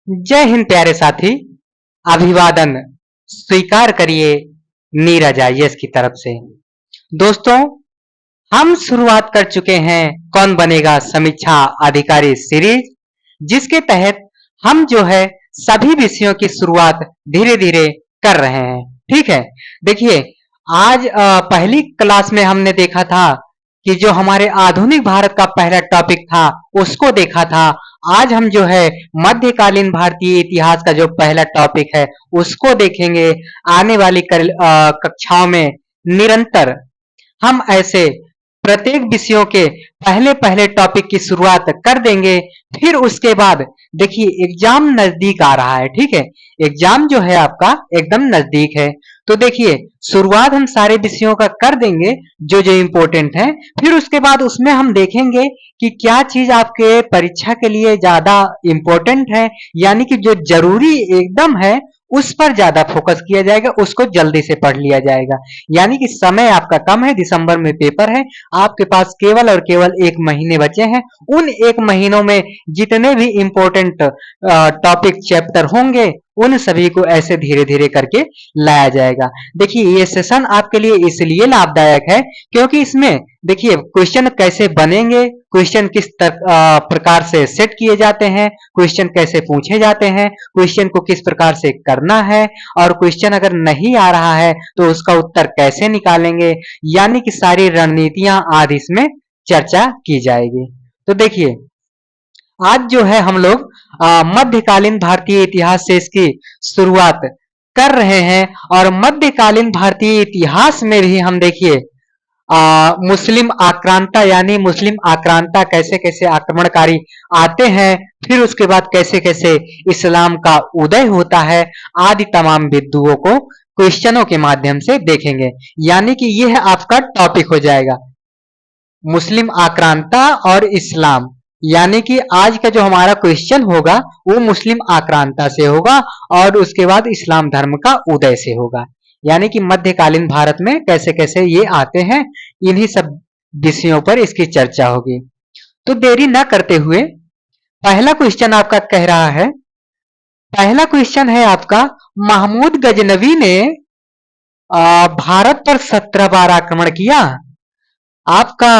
जय हिंद प्यारे साथी। अभिवादन स्वीकार करिए नीरज आईएएस की तरफ से। दोस्तों, हम शुरुआत कर चुके हैं कौन बनेगा समीक्षा अधिकारी सीरीज, जिसके तहत हम जो है सभी विषयों की शुरुआत धीरे धीरे कर रहे हैं। ठीक है, देखिए आज पहली क्लास में हमने देखा था कि जो हमारे आधुनिक भारत का पहला टॉपिक था उसको देखा था। आज हम जो है मध्यकालीन भारतीय इतिहास का जो पहला टॉपिक है उसको देखेंगे। आने वाली कक्षाओं में निरंतर हम ऐसे प्रत्येक विषयों के पहले पहले टॉपिक की शुरुआत कर देंगे। फिर उसके बाद देखिए एग्जाम नजदीक आ रहा है। ठीक है, एग्जाम जो है आपका एकदम नजदीक है, तो देखिए शुरुआत हम सारे विषयों का कर देंगे जो जो इम्पोर्टेंट है। फिर उसके बाद उसमें हम देखेंगे कि क्या चीज आपके परीक्षा के लिए ज्यादा इम्पोर्टेंट है, यानी कि जो जरूरी एकदम है उस पर ज्यादा फोकस किया जाएगा, उसको जल्दी से पढ़ लिया जाएगा। यानी कि समय आपका कम है, दिसंबर में पेपर है, आपके पास केवल और केवल 1 महीने बचे हैं। उन 1 महीनों में जितने भी इम्पोर्टेंट टॉपिक चैप्टर होंगे उन सभी को ऐसे धीरे धीरे करके लाया जाएगा। देखिए ये सेशन आपके लिए इसलिए लाभदायक है क्योंकि इसमें देखिए क्वेश्चन कैसे बनेंगे, क्वेश्चन किस प्रकार से सेट किए जाते हैं, क्वेश्चन कैसे पूछे जाते हैं, क्वेश्चन को किस प्रकार से करना है, और क्वेश्चन अगर नहीं आ रहा है तो उसका उत्तर कैसे निकालेंगे, यानी कि सारी रणनीतियां आज इसमें चर्चा की जाएगी। तो देखिए आज जो है हम लोग मध्यकालीन भारतीय इतिहास से इसकी शुरुआत कर रहे हैं। और मध्यकालीन भारतीय इतिहास में भी हम देखिए मुस्लिम आक्रांता, यानी मुस्लिम आक्रांता कैसे कैसे आक्रमणकारी आते हैं, फिर उसके बाद कैसे कैसे इस्लाम का उदय होता है, आदि तमाम बिंदुओं को क्वेश्चनों के माध्यम से देखेंगे। यानी कि यह आपका टॉपिक हो जाएगा मुस्लिम आक्रांता और इस्लाम। यानी कि आज का जो हमारा क्वेश्चन होगा वो मुस्लिम आक्रांता से होगा और उसके बाद इस्लाम धर्म का उदय से होगा। यानी कि मध्यकालीन भारत में कैसे कैसे ये आते हैं, इन्हीं सब विषयों पर इसकी चर्चा होगी। तो देरी न करते हुए पहला क्वेश्चन आपका कह रहा है, पहला क्वेश्चन है आपका, महमूद गजनवी ने भारत पर 17 बार आक्रमण किया। आपका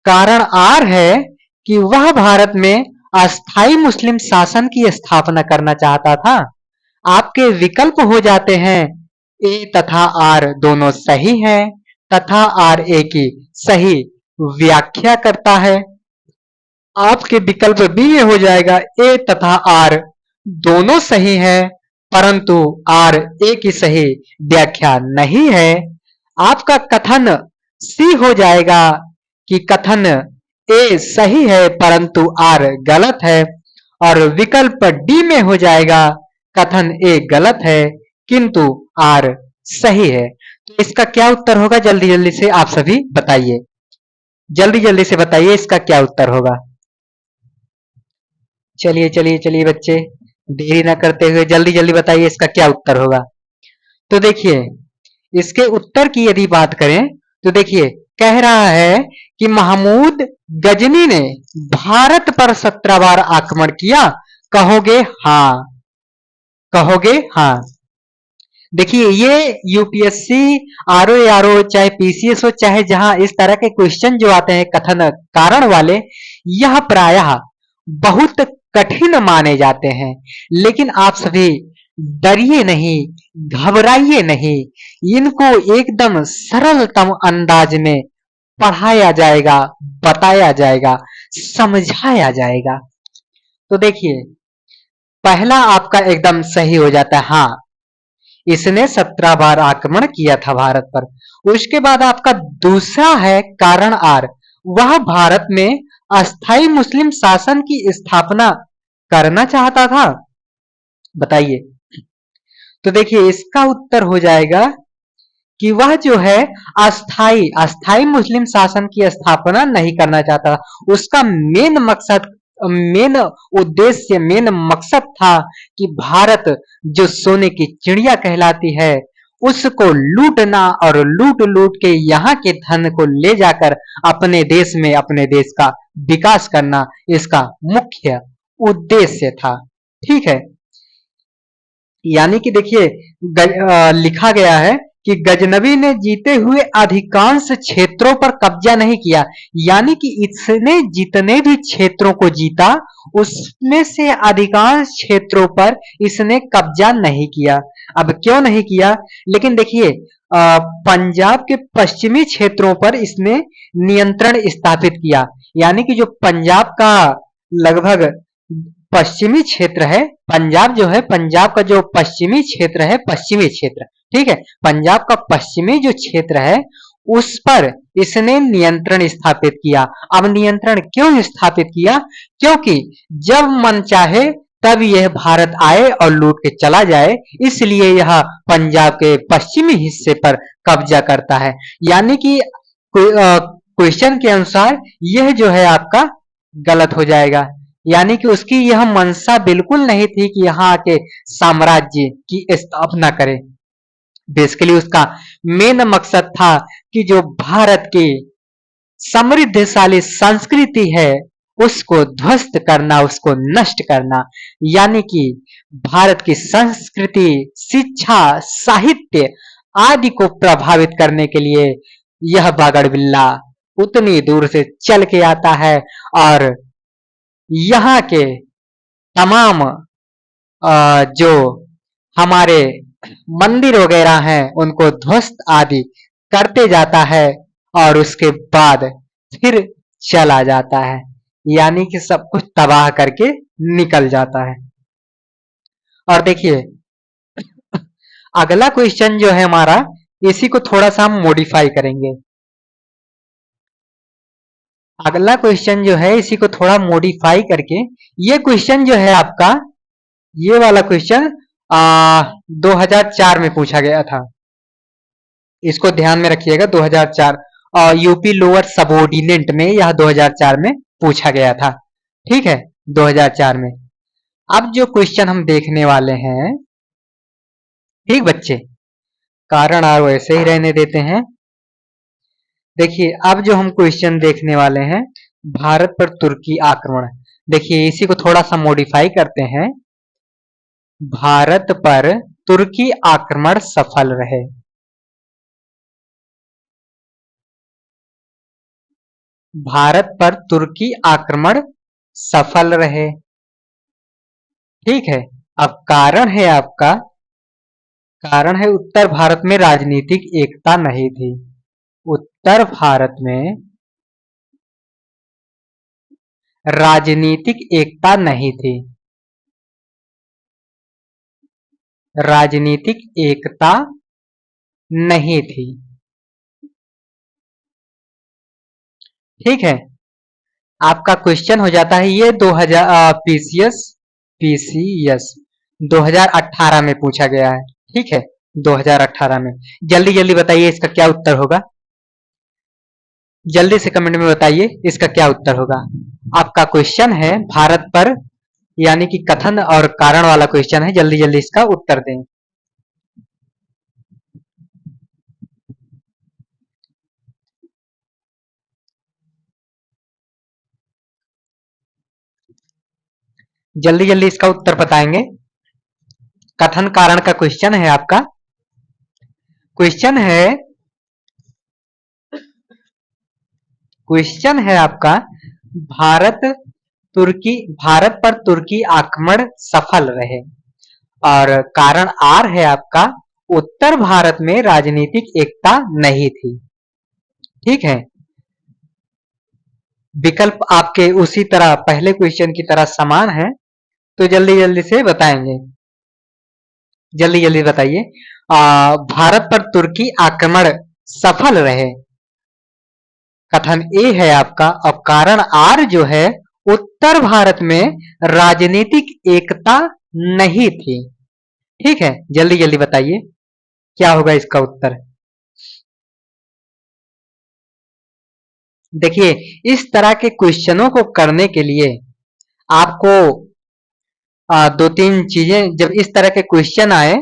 कारण आर है कि वह भारत में अस्थाई मुस्लिम शासन की स्थापना करना चाहता था। आपके विकल्प हो जाते हैं ए तथा आर दोनों सही हैं तथा आर ए की सही व्याख्या करता है। आपके विकल्प बी में हो जाएगा ए तथा आर दोनों सही है परंतु आर ए की सही व्याख्या नहीं है। आपका कथन सी हो जाएगा कि कथन ए सही है परंतु आर गलत है, और विकल्प डी में हो जाएगा कथन ए गलत है किंतु आर सही है। तो इसका क्या उत्तर होगा, जल्दी जल्दी से आप सभी बताइए, जल्दी जल्दी से बताइए इसका क्या उत्तर होगा। चलिए चलिए चलिए बच्चे, देरी ना करते हुए जल्दी जल्दी बताइए इसका क्या उत्तर होगा। तो देखिए इसके उत्तर की यदि बात करें तो देखिए कह रहा है कि महमूद गजनी ने भारत पर 17 बार आक्रमण किया। कहोगे हाँ, कहोगे हाँ। देखिए ये यूपीएससी, आरओ चाहे पीसीएस हो, चाहे जहां इस तरह के क्वेश्चन जो आते हैं कथन कारण वाले, यह प्रायः बहुत कठिन माने जाते हैं। लेकिन आप सभी डरिए नहीं, घबराइए नहीं, इनको एकदम सरलतम अंदाज में पढ़ाया जाएगा, बताया जाएगा, समझाया जाएगा। तो देखिए पहला आपका एकदम सही हो जाता है, हाँ इसने 17 बार आक्रमण किया था भारत पर। उसके बाद आपका दूसरा है कारण आर, वह भारत में अस्थाई मुस्लिम शासन की स्थापना करना चाहता था। बताइए, तो देखिए इसका उत्तर हो जाएगा कि वह जो है अस्थाई अस्थाई मुस्लिम शासन की स्थापना नहीं करना चाहता। उसका मेन मकसद, मेन उद्देश्य, मेन मकसद था कि भारत जो सोने की चिड़िया कहलाती है उसको लूटना और लूट लूट के यहाँ के धन को ले जाकर अपने देश में अपने देश का विकास करना इसका मुख्य उद्देश्य था। ठीक है, यानी कि देखिए लिखा गया है कि गजनवी ने जीते हुए अधिकांश क्षेत्रों पर कब्जा नहीं किया, यानी कि इसने जितने भी क्षेत्रों को जीता उसमें से अधिकांश क्षेत्रों पर इसने कब्जा नहीं किया। अब क्यों नहीं किया, लेकिन देखिए पंजाब के पश्चिमी क्षेत्रों पर इसने नियंत्रण स्थापित किया, यानी कि जो पंजाब का लगभग पश्चिमी क्षेत्र है, पंजाब जो है, पंजाब का जो पश्चिमी क्षेत्र है, पश्चिमी क्षेत्र, ठीक है, पंजाब का पश्चिमी जो क्षेत्र है उस पर इसने नियंत्रण स्थापित किया। अब नियंत्रण क्यों स्थापित किया, क्योंकि जब मन चाहे तब यह भारत आए और लूट के चला जाए, इसलिए यह पंजाब के पश्चिमी हिस्से पर कब्जा करता है। यानी कि क्वेश्चन के अनुसार यह जो है आपका गलत हो जाएगा, यानी कि उसकी यह मंशा बिल्कुल नहीं थी कि यहाँ आके साम्राज्य की स्थापना करे। बेसिकली उसका मेन मकसद था कि जो भारत की समृद्धशाली संस्कृति है उसको ध्वस्त करना, उसको नष्ट करना, यानी कि भारत की संस्कृति, शिक्षा, साहित्य आदि को प्रभावित करने के लिए यह बागड़बिल्ला उतनी दूर से चल के आता है और यहाँ के तमाम जो हमारे मंदिर वगैरह हैं उनको ध्वस्त आदि करते जाता है और उसके बाद फिर चला जाता है, यानी कि सब कुछ तबाह करके निकल जाता है। और देखिए अगला क्वेश्चन जो है हमारा, इसी को थोड़ा सा हम मॉडिफाई करेंगे। अगला क्वेश्चन जो है इसी को थोड़ा मॉडिफाई करके, ये क्वेश्चन जो है आपका, ये वाला क्वेश्चन 2004 में पूछा गया था, इसको ध्यान में रखिएगा। 2004 यूपी लोअर सबऑर्डिनेट में यह 2004 में पूछा गया था, ठीक है, 2004 में। अब जो क्वेश्चन हम देखने वाले हैं, ठीक बच्चे, कारण और वैसे ही रहने देते हैं। देखिए अब जो हम क्वेश्चन देखने वाले हैं, भारत पर तुर्की आक्रमण, देखिए इसी को थोड़ा सा मॉडिफाई करते हैं। भारत पर तुर्की आक्रमण सफल रहे। भारत पर तुर्की आक्रमण सफल रहे, ठीक है। अब कारण है आपका, कारण है उत्तर भारत में राजनीतिक एकता नहीं थी। उत्तर भारत में राजनीतिक एकता नहीं थी, राजनीतिक एकता नहीं थी, ठीक है। आपका क्वेश्चन हो जाता है ये 2000 पीसीएस 2018 में पूछा गया है, ठीक है, 2018 में। जल्दी जल्दी बताइए इसका क्या उत्तर होगा, जल्दी से कमेंट में बताइए इसका क्या उत्तर होगा। आपका क्वेश्चन है भारत पर, यानी कि कथन और कारण वाला क्वेश्चन है, जल्दी जल्दी इसका उत्तर दें। जल्दी जल्दी इसका उत्तर बताएंगे। कथन कारण का क्वेश्चन है आपका, क्वेश्चन है, क्वेश्चन है आपका भारत भारत पर तुर्की आक्रमण सफल रहे, और कारण आर है आपका उत्तर भारत में राजनीतिक एकता नहीं थी, ठीक है। विकल्प आपके उसी तरह पहले क्वेश्चन की तरह समान है, तो जल्दी जल्दी से बताएंगे, जल्दी जल्दी बताइए। भारत पर तुर्की आक्रमण सफल रहे, कथन ए है आपका, और कारण आर जो है उत्तर भारत में राजनीतिक एकता नहीं थी, ठीक है। जल्दी जल्दी बताइए क्या होगा इसका उत्तर। देखिए इस तरह के क्वेश्चनों को करने के लिए आपको दो तीन चीजें, जब इस तरह के क्वेश्चन आए,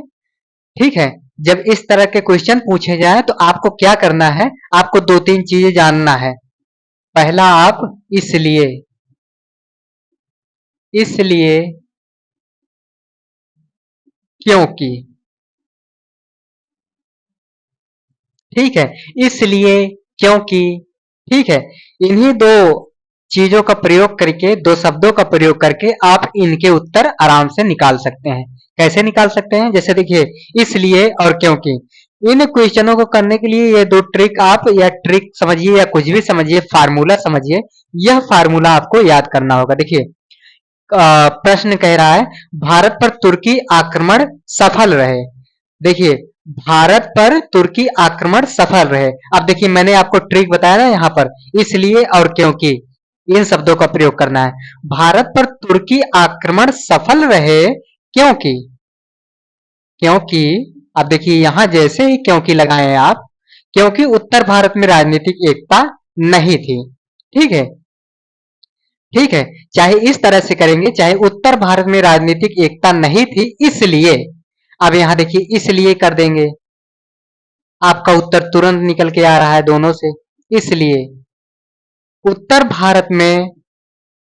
ठीक है, जब इस तरह के क्वेश्चन पूछे जाए तो आपको क्या करना है, आपको दो तीन चीजें जानना है। पहला आप इसलिए, इसलिए क्योंकि, ठीक है, इसलिए, क्योंकि, ठीक है, इन्हीं दो चीजों का प्रयोग करके, दो शब्दों का प्रयोग करके आप इनके उत्तर आराम से निकाल सकते हैं। कैसे निकाल सकते हैं? जैसे देखिए, इसलिए और क्योंकि, इन क्वेश्चनों को करने के लिए ये दो ट्रिक आप, या ट्रिक समझिए या कुछ भी समझिए, फार्मूला समझिए, यह फार्मूला आपको याद करना होगा। देखिए, प्रश्न कह रहा है भारत पर तुर्की आक्रमण सफल रहे। देखिए, भारत पर तुर्की आक्रमण सफल रहे। अब देखिए, मैंने आपको ट्रिक बताया ना यहाँ पर, इसलिए और क्योंकि, इन शब्दों का प्रयोग करना है। भारत पर तुर्की आक्रमण सफल रहे क्योंकि, क्योंकि, अब देखिए यहां जैसे ही क्योंकि लगाए हैं आप, क्योंकि उत्तर भारत में राजनीतिक एकता नहीं थी। ठीक है, ठीक है, चाहे इस तरह से करेंगे, चाहे उत्तर भारत में राजनीतिक एकता नहीं थी इसलिए, अब यहां देखिए इसलिए कर देंगे, आपका उत्तर तुरंत निकल के आ रहा है दोनों से। इसलिए उत्तर भारत में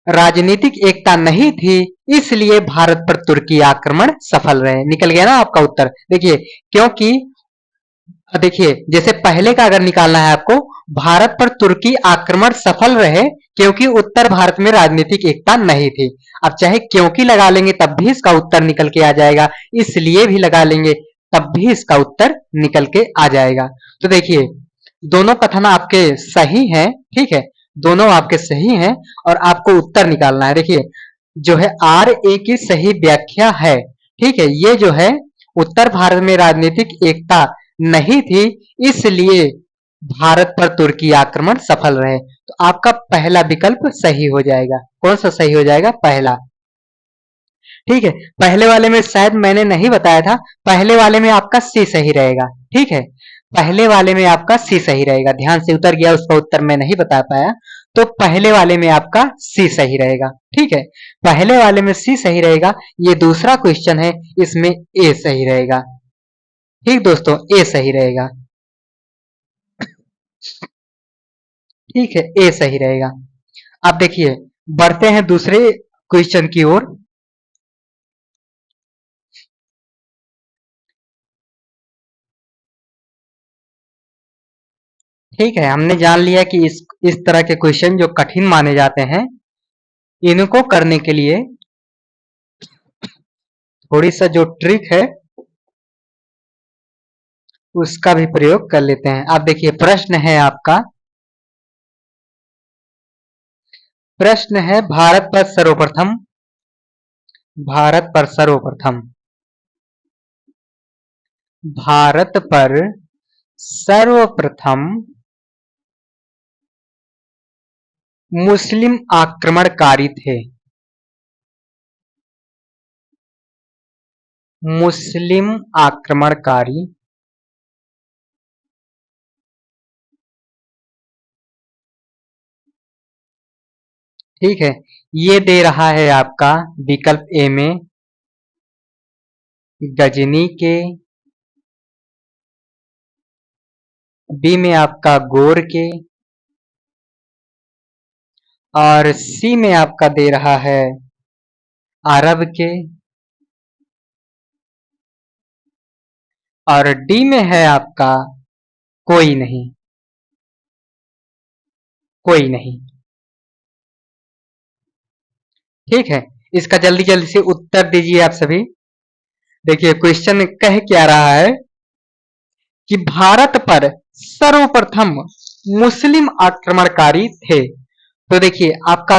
राजनीतिक एकता नहीं थी, इसलिए भारत पर तुर्की आक्रमण सफल रहे। निकल गया ना आपका उत्तर। देखिए, क्योंकि देखिए, जैसे पहले का अगर निकालना है आपको, भारत पर तुर्की आक्रमण सफल रहे क्योंकि उत्तर भारत में राजनीतिक एकता नहीं थी। अब चाहे क्योंकि लगा लेंगे तब भी इसका उत्तर निकल के आ जाएगा, इसलिए भी लगा लेंगे तब भी इसका उत्तर निकल के आ जाएगा। तो देखिए, दोनों कथन आपके सही हैं, ठीक है, दोनों आपके सही हैं और आपको उत्तर निकालना है। देखिए, जो है आर ए की सही व्याख्या है, ठीक है, ये जो है उत्तर भारत में राजनीतिक एकता नहीं थी, इसलिए भारत पर तुर्की आक्रमण सफल रहे। तो आपका पहला विकल्प सही हो जाएगा। कौन सा सही हो जाएगा? पहला। ठीक है, पहले वाले में शायद मैंने नहीं बताया था, पहले वाले में आपका सी सही रहेगा। ठीक है, पहले वाले में आपका सी सही रहेगा। ध्यान से उतर गया, उसका उत्तर मैं नहीं बता पाया, तो पहले वाले में आपका सी सही रहेगा। ठीक है, पहले वाले में सी सही रहेगा। ये दूसरा क्वेश्चन है, इसमें ए सही रहेगा। ठीक दोस्तों, ए सही रहेगा। ठीक है, ए सही रहेगा। अब देखिए, बढ़ते हैं दूसरे क्वेश्चन की ओर। ठीक है, हमने जान लिया कि इस तरह के क्वेश्चन जो कठिन माने जाते हैं, इनको करने के लिए थोड़ी सा जो ट्रिक है उसका भी प्रयोग कर लेते हैं। आप देखिए, प्रश्न है आपका, प्रश्न है भारत पर सर्वप्रथम, भारत पर सर्वप्रथम, भारत पर सर्वप्रथम मुस्लिम आक्रमणकारी थे। मुस्लिम आक्रमणकारी ठीक है, ये दे रहा है आपका विकल्प ए में गजनी के, बी में आपका गोर के, और सी में आपका दे रहा है अरब के, और डी में है आपका कोई नहीं, कोई नहीं। ठीक है, इसका जल्दी जल्दी से उत्तर दीजिए आप सभी। देखिए, क्वेश्चन कह क्या रहा है कि भारत पर सर्वप्रथम मुस्लिम आक्रमणकारी थे। तो देखिए, आपका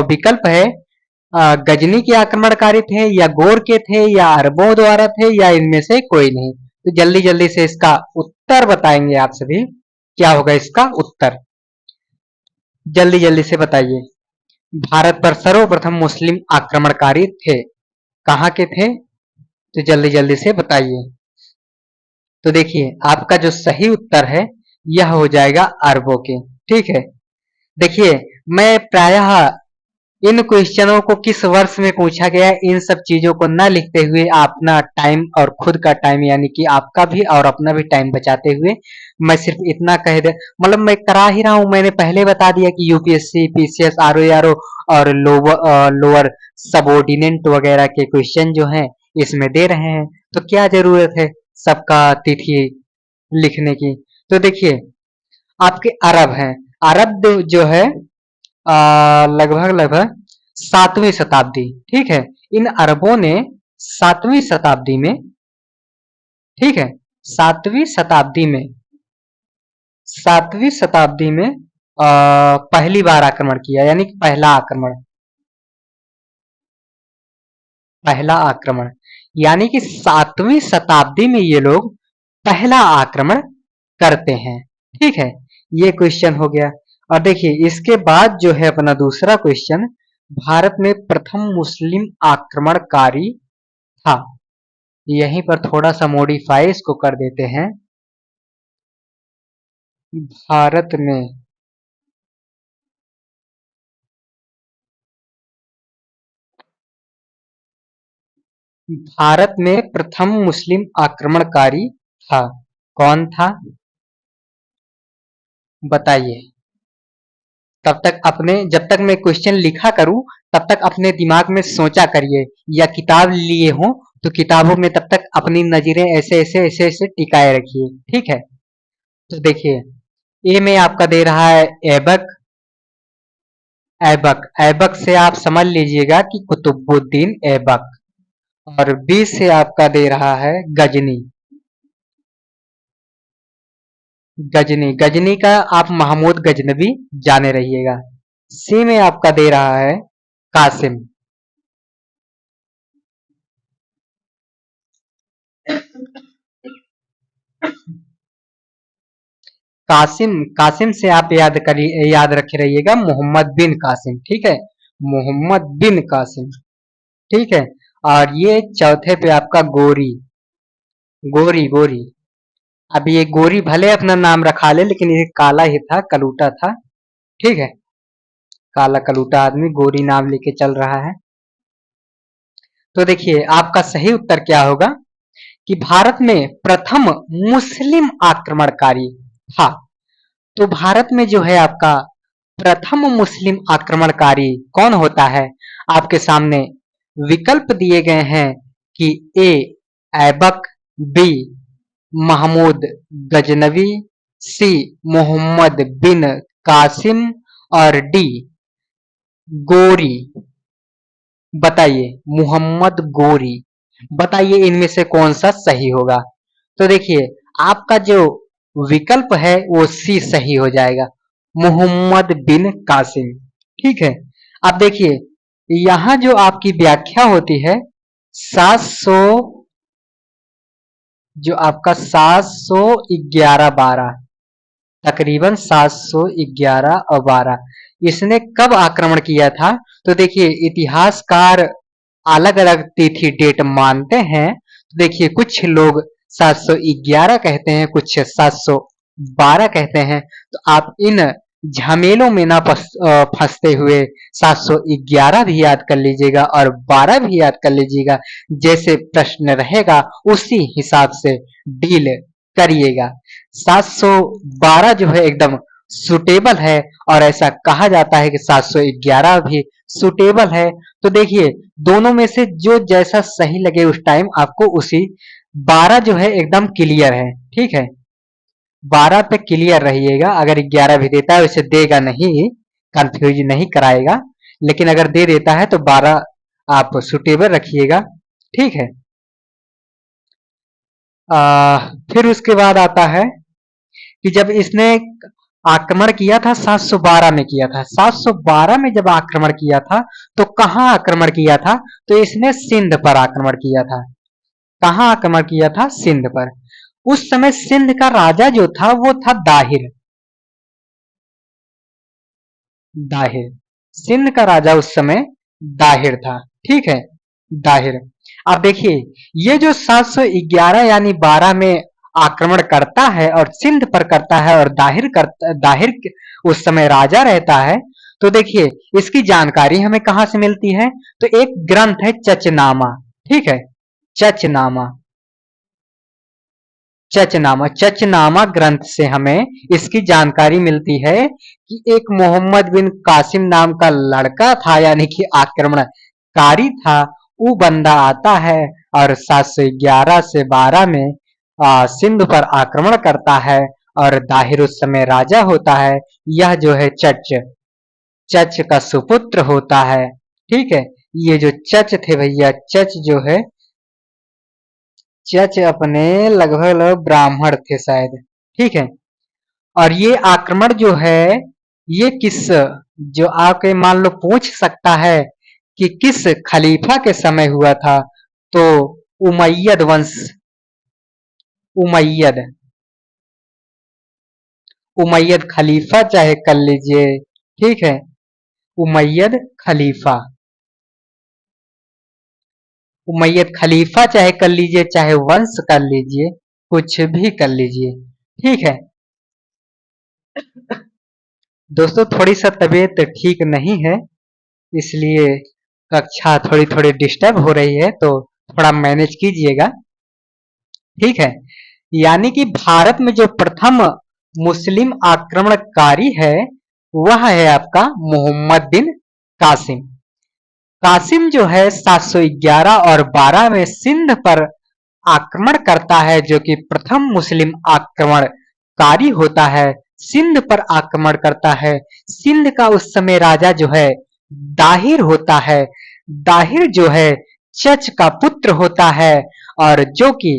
विकल्प है गजनी के आक्रमणकारी थे, या गोर के थे, या अरबों द्वारा थे, या इनमें से कोई नहीं। तो जल्दी जल्दी से इसका उत्तर बताएंगे आप सभी, क्या होगा इसका उत्तर? जल्दी जल्दी से बताइए। भारत पर सर्वप्रथम मुस्लिम आक्रमणकारी थे, कहाँ के थे? तो जल्दी जल्दी से बताइए। तो देखिए, आपका जो सही उत्तर है यह हो जाएगा अरबों के। ठीक है, देखिए, मैं प्रायः इन क्वेश्चनों को किस वर्ष में पूछा गया है, इन सब चीजों को न लिखते हुए अपना टाइम और खुद का टाइम, यानी कि आपका भी और अपना भी टाइम बचाते हुए मैं सिर्फ इतना कह दे, मतलब मैं करा ही रहा हूं। मैंने पहले बता दिया कि यूपीएससी, पीसीएस, आरओ और लोअर सबऑर्डिनेट वगैरह के क्वेश्चन जो हैं इसमें दे रहे हैं, तो क्या जरूरत है सबका तिथि लिखने की। तो देखिए आपके अरब हैं, अरब जो है लगभग लगभग 7वीं शताब्दी, ठीक है। इन अरबों ने 7वीं शताब्दी में, ठीक है, 7वीं शताब्दी में, 7वीं शताब्दी में पहली बार आक्रमण किया, यानी कि पहला आक्रमण, यानी कि 7वीं शताब्दी में ये लोग पहला आक्रमण करते हैं, ठीक है। ये क्वेश्चन हो गया। और देखिए इसके बाद जो है अपना दूसरा क्वेश्चन, भारत में प्रथम मुस्लिम आक्रमणकारी था। यहीं पर थोड़ा सा मॉडिफाई इसको कर देते हैं। भारत में भारत में प्रथम मुस्लिम आक्रमणकारी था, कौन था बताइए। तब तक अपने, जब तक मैं क्वेश्चन लिखा करूं तब तक अपने दिमाग में सोचा करिए, या किताब लिए हो तो किताबों में तब तक अपनी नजरें ऐसे ऐसे ऐसे ऐसे टिकाए रखिए, ठीक है। तो देखिए ए में आपका दे रहा है ऐबक, ऐबक ऐबक से आप समझ लीजिएगा कि कुतुबुद्दीन ऐबक। और बी से आपका दे रहा है गजनी, गजनी गजनी का आप महमूद गजनबी जाने रहिएगा। सी में आपका दे रहा है कासिम, कासिम कासिम से आप याद रखे रहिएगा मोहम्मद बिन कासिम, ठीक है, मोहम्मद बिन कासिम, ठीक है। और ये चौथे पे आपका गोरी, गोरी गोरी। अब ये गोरी भले अपना नाम रखा ले, लेकिन ये काला ही था, कलूटा था, ठीक है। काला कलूटा आदमी गोरी नाम लेके चल रहा है। तो देखिए आपका सही उत्तर क्या होगा कि भारत में प्रथम मुस्लिम आक्रमणकारी था। तो भारत में जो है आपका प्रथम मुस्लिम आक्रमणकारी कौन होता है, आपके सामने विकल्प दिए गए हैं कि ए ऐबक, बी महमूद गजनवी, सी मोहम्मद बिन कासिम, और डी गोरी। बताइए मोहम्मद गोरी, बताइए इनमें से कौन सा सही होगा। तो देखिए आपका जो विकल्प है वो सी सही हो जाएगा, मोहम्मद बिन कासिम, ठीक है। अब देखिए यहां जो आपकी व्याख्या होती है 700, जो आपका 711-12, तकरीबन 711 और 12, इसने कब आक्रमण किया था। तो देखिए इतिहासकार अलग अलग तिथि डेट मानते हैं। तो देखिए कुछ लोग 711 कहते हैं, कुछ 712 कहते हैं। तो आप इन झमेलों में ना फंसते हुए 711 भी याद कर लीजिएगा और 12 भी याद कर लीजिएगा। जैसे प्रश्न रहेगा उसी हिसाब से डील करिएगा। 712 जो है एकदम सुटेबल है, और ऐसा कहा जाता है कि 711 भी सुटेबल है। तो देखिए दोनों में से जो जैसा सही लगे उस टाइम आपको उसी, 12 जो है एकदम क्लियर है, ठीक है। 12 पे क्लियर रहिएगा, अगर 11 भी देता है उसे देगा नहीं, कंफ्यूज नहीं कराएगा, लेकिन अगर दे देता है तो 12 आप सुटेबल रखिएगा, ठीक है। फिर उसके बाद आता है कि जब इसने आक्रमण किया था 712 में किया था, 712 में जब आक्रमण किया था तो कहां आक्रमण किया था। तो इसने सिंध पर आक्रमण किया था। कहां आक्रमण किया था, सिंध पर। उस समय सिंध का राजा जो था वो था दाहिर, दाहिर, सिंध का राजा उस समय दाहिर था, ठीक है, दाहिर। अब देखिए ये जो 711 यानी 12 में आक्रमण करता है और सिंध पर करता है और दाहिर उस समय राजा रहता है। तो देखिए इसकी जानकारी हमें कहां से मिलती है। तो एक ग्रंथ है चचनामा, ठीक है, चचनामा, चचनामा, चचनामा ग्रंथ से हमें इसकी जानकारी मिलती है कि एक मोहम्मद बिन कासिम नाम का लड़का था, यानी कि आक्रमणकारी था। वो बंदा आता है और 711 से 12 में सिंध पर आक्रमण करता है और दाहिर उस समय राजा होता है। यह जो है चच का सुपुत्र होता है। ठीक है, ये जो चच थे भैया, चच जो है, चच अपने लगभग ब्राह्मण थे शायद। ठीक है, और ये आक्रमण जो है ये किस, जो आपके मान लो पूछ सकता है कि किस खलीफा के समय हुआ था, तो उमैयद वंश, उमैयद उमैयद खलीफा चाहे कर लीजिए। ठीक है, उमैयद खलीफा, उमैयद खलीफा चाहे कर लीजिए, चाहे वंश कर लीजिए, कुछ भी कर लीजिए। ठीक है दोस्तों, थोड़ी सा तबीयत ठीक नहीं है, इसलिए कक्षा थोड़ी थोड़ी डिस्टर्ब हो रही है, तो थोड़ा मैनेज कीजिएगा। ठीक है, यानी कि भारत में जो प्रथम मुस्लिम आक्रमणकारी है वह है आपका मोहम्मद बिन कासिम। कासिम जो है 711 और 12 में सिंध पर आक्रमण करता है, जो कि प्रथम मुस्लिम आक्रमणकारी होता है। सिंध पर आक्रमण करता है। सिंध का उस समय राजा जो है दाहिर होता है। दाहिर जो है चच का पुत्र होता है, और जो कि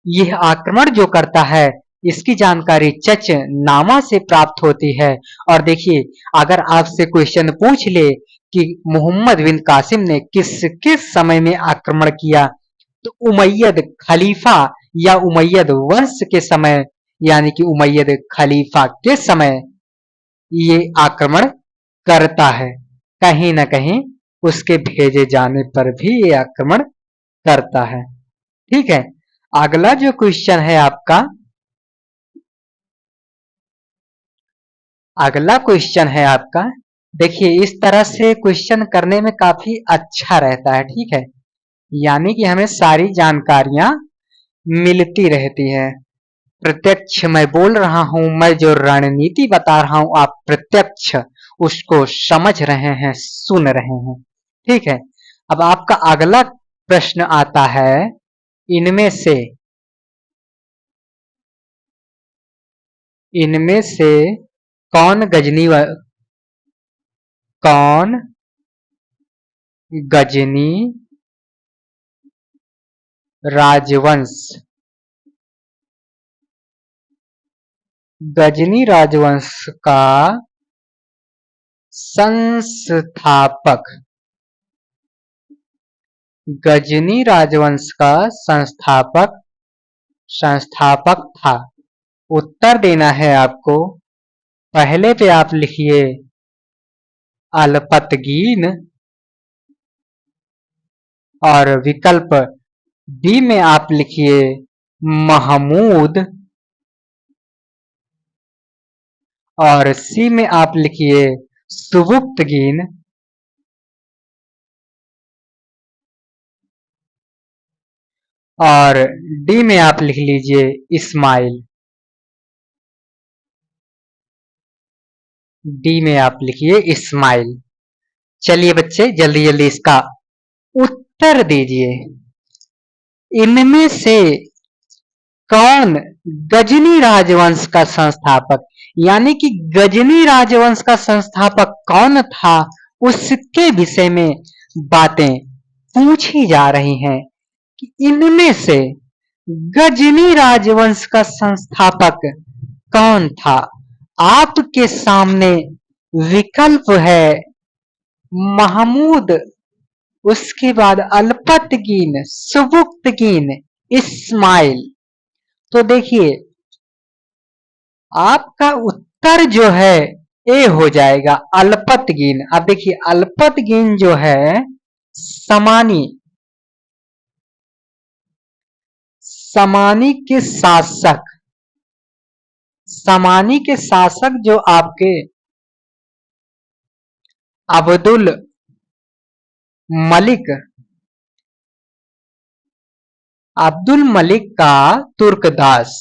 यह आक्रमण जो करता है इसकी जानकारी चच नामा से प्राप्त होती है। और देखिए, अगर आपसे क्वेश्चन पूछ ले कि मोहम्मद बिन कासिम ने किस किस समय में आक्रमण किया, तो उमैयद खलीफा या उमैयद वंश के समय, यानी कि उमैयद खलीफा के समय ये आक्रमण करता है। कहीं ना कहीं उसके भेजे जाने पर भी ये आक्रमण करता है। ठीक है, अगला जो क्वेश्चन है आपका, अगला क्वेश्चन है आपका, देखिए इस तरह से क्वेश्चन करने में काफी अच्छा रहता है। ठीक है, यानी कि हमें सारी जानकारियां मिलती रहती है। प्रत्यक्ष मैं बोल रहा हूं, मैं जो रणनीति बता रहा हूं आप प्रत्यक्ष उसको समझ रहे हैं, सुन रहे हैं। ठीक है, अब आपका अगला प्रश्न आता है, इनमें से इनमें से कौन कौन गजनी राजवंश, गजनी राजवंश का संस्थापक, गजनी राजवंश का संस्थापक संस्थापक था? उत्तर देना है आपको। पहले पे आप लिखिए अल्पतगीन, और विकल्प डी में आप लिखिए महमूद, और सी में आप लिखिए सुबुक्तगीन, और डी में आप लिख लीजिए इस्माइल। डी में आप लिखिए इस्माइल। चलिए बच्चे, जल्दी जल्दी इसका उत्तर दीजिए। इनमें से कौन गजनी राजवंश का संस्थापक, यानी कि गजनी राजवंश का संस्थापक कौन था, उसके विषय में बातें पूछी जा रही हैं कि इनमें से गजनी राजवंश का संस्थापक कौन था। आपके सामने विकल्प है महमूद, उसके बाद अल्पतगीन, सुबुक्तगीन, इस्माइल। तो देखिए आपका उत्तर जो है ए हो जाएगा अल्पतगीन। अब देखिए अल्पतगीन जो है समानी समानी के शासक, समानी के शासक जो आपके अब्दुल मलिक, अब्दुल मलिक का तुर्कदास,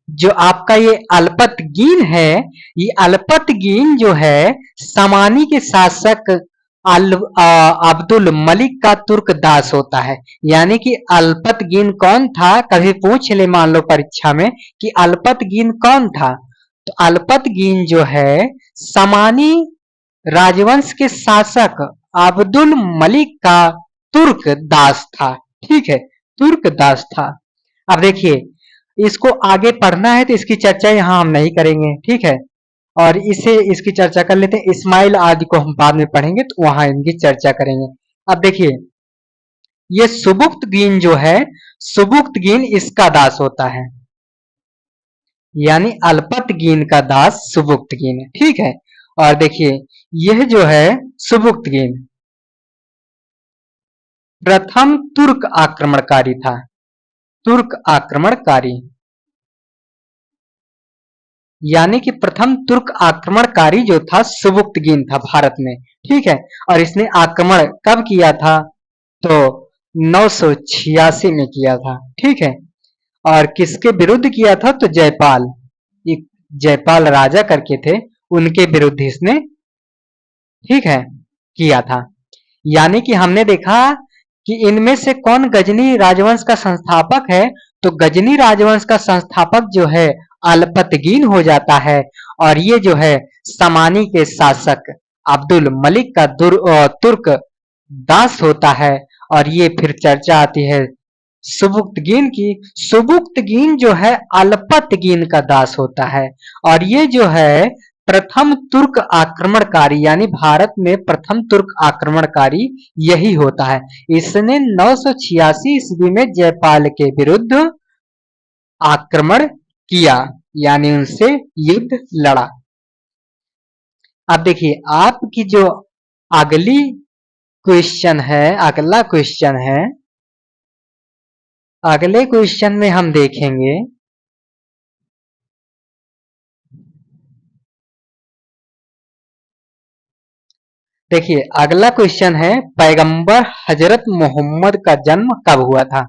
जो आपका ये अल्पतगीन है, ये अल्पतगीन जो है समानी के शासक अब्दुल मलिक का तुर्क दास होता है। यानी कि अल्पतगीन कौन था, कभी पूछ ले मान लो परीक्षा में कि अल्पतगीन कौन था, तो अल्पतगीन जो है समानी राजवंश के शासक अब्दुल मलिक का तुर्क दास था। ठीक है, तुर्क दास था। अब देखिए, इसको आगे पढ़ना है तो इसकी चर्चा यहां हम नहीं करेंगे, ठीक है, और इसे इसकी चर्चा कर लेते हैं। इस्माइल आदि को हम बाद में पढ़ेंगे तो वहां इनकी चर्चा करेंगे। अब देखिए, ये सुबुक्तगीन जो है, सुबुक्तगीन इसका दास होता है, यानी अल्पतगीन का दास सुबुक्तगीन है। ठीक है, और देखिए यह जो है सुबुक्तगीन प्रथम तुर्क आक्रमणकारी था। तुर्क आक्रमणकारी यानी कि प्रथम तुर्क आक्रमणकारी जो था सुबुक्तगीन था भारत में। ठीक है, और इसने आक्रमण कब किया था, तो 986 में किया था। ठीक है, और किसके विरुद्ध किया था, तो जयपाल, एक जयपाल राजा करके थे, उनके विरुद्ध इसने, ठीक है, किया था। यानी कि हमने देखा कि इनमें से कौन गजनी राजवंश का संस्थापक है, तो गजनी राजवंश का संस्थापक जो है अल्पतगीन हो जाता है, और ये जो है समानी के शासक अब्दुल मलिक का तुर्क दास होता है। और ये फिर चर्चा आती है सुबुक्तगीन की। सुबुक्तगीन जो है अल्पतगीन का दास होता है, और ये जो है प्रथम तुर्क आक्रमणकारी, यानी भारत में प्रथम तुर्क आक्रमणकारी यही होता है। इसने 986 ईस्वी में जयपाल के विरुद्ध आक्रमण किया, यानी उनसे युद्ध लड़ा। अब देखिए, आपकी जो अगली क्वेश्चन है, अगला क्वेश्चन है, अगले क्वेश्चन में हम देखेंगे देखिए अगला क्वेश्चन है, पैगंबर हजरत मोहम्मद का जन्म कब हुआ था।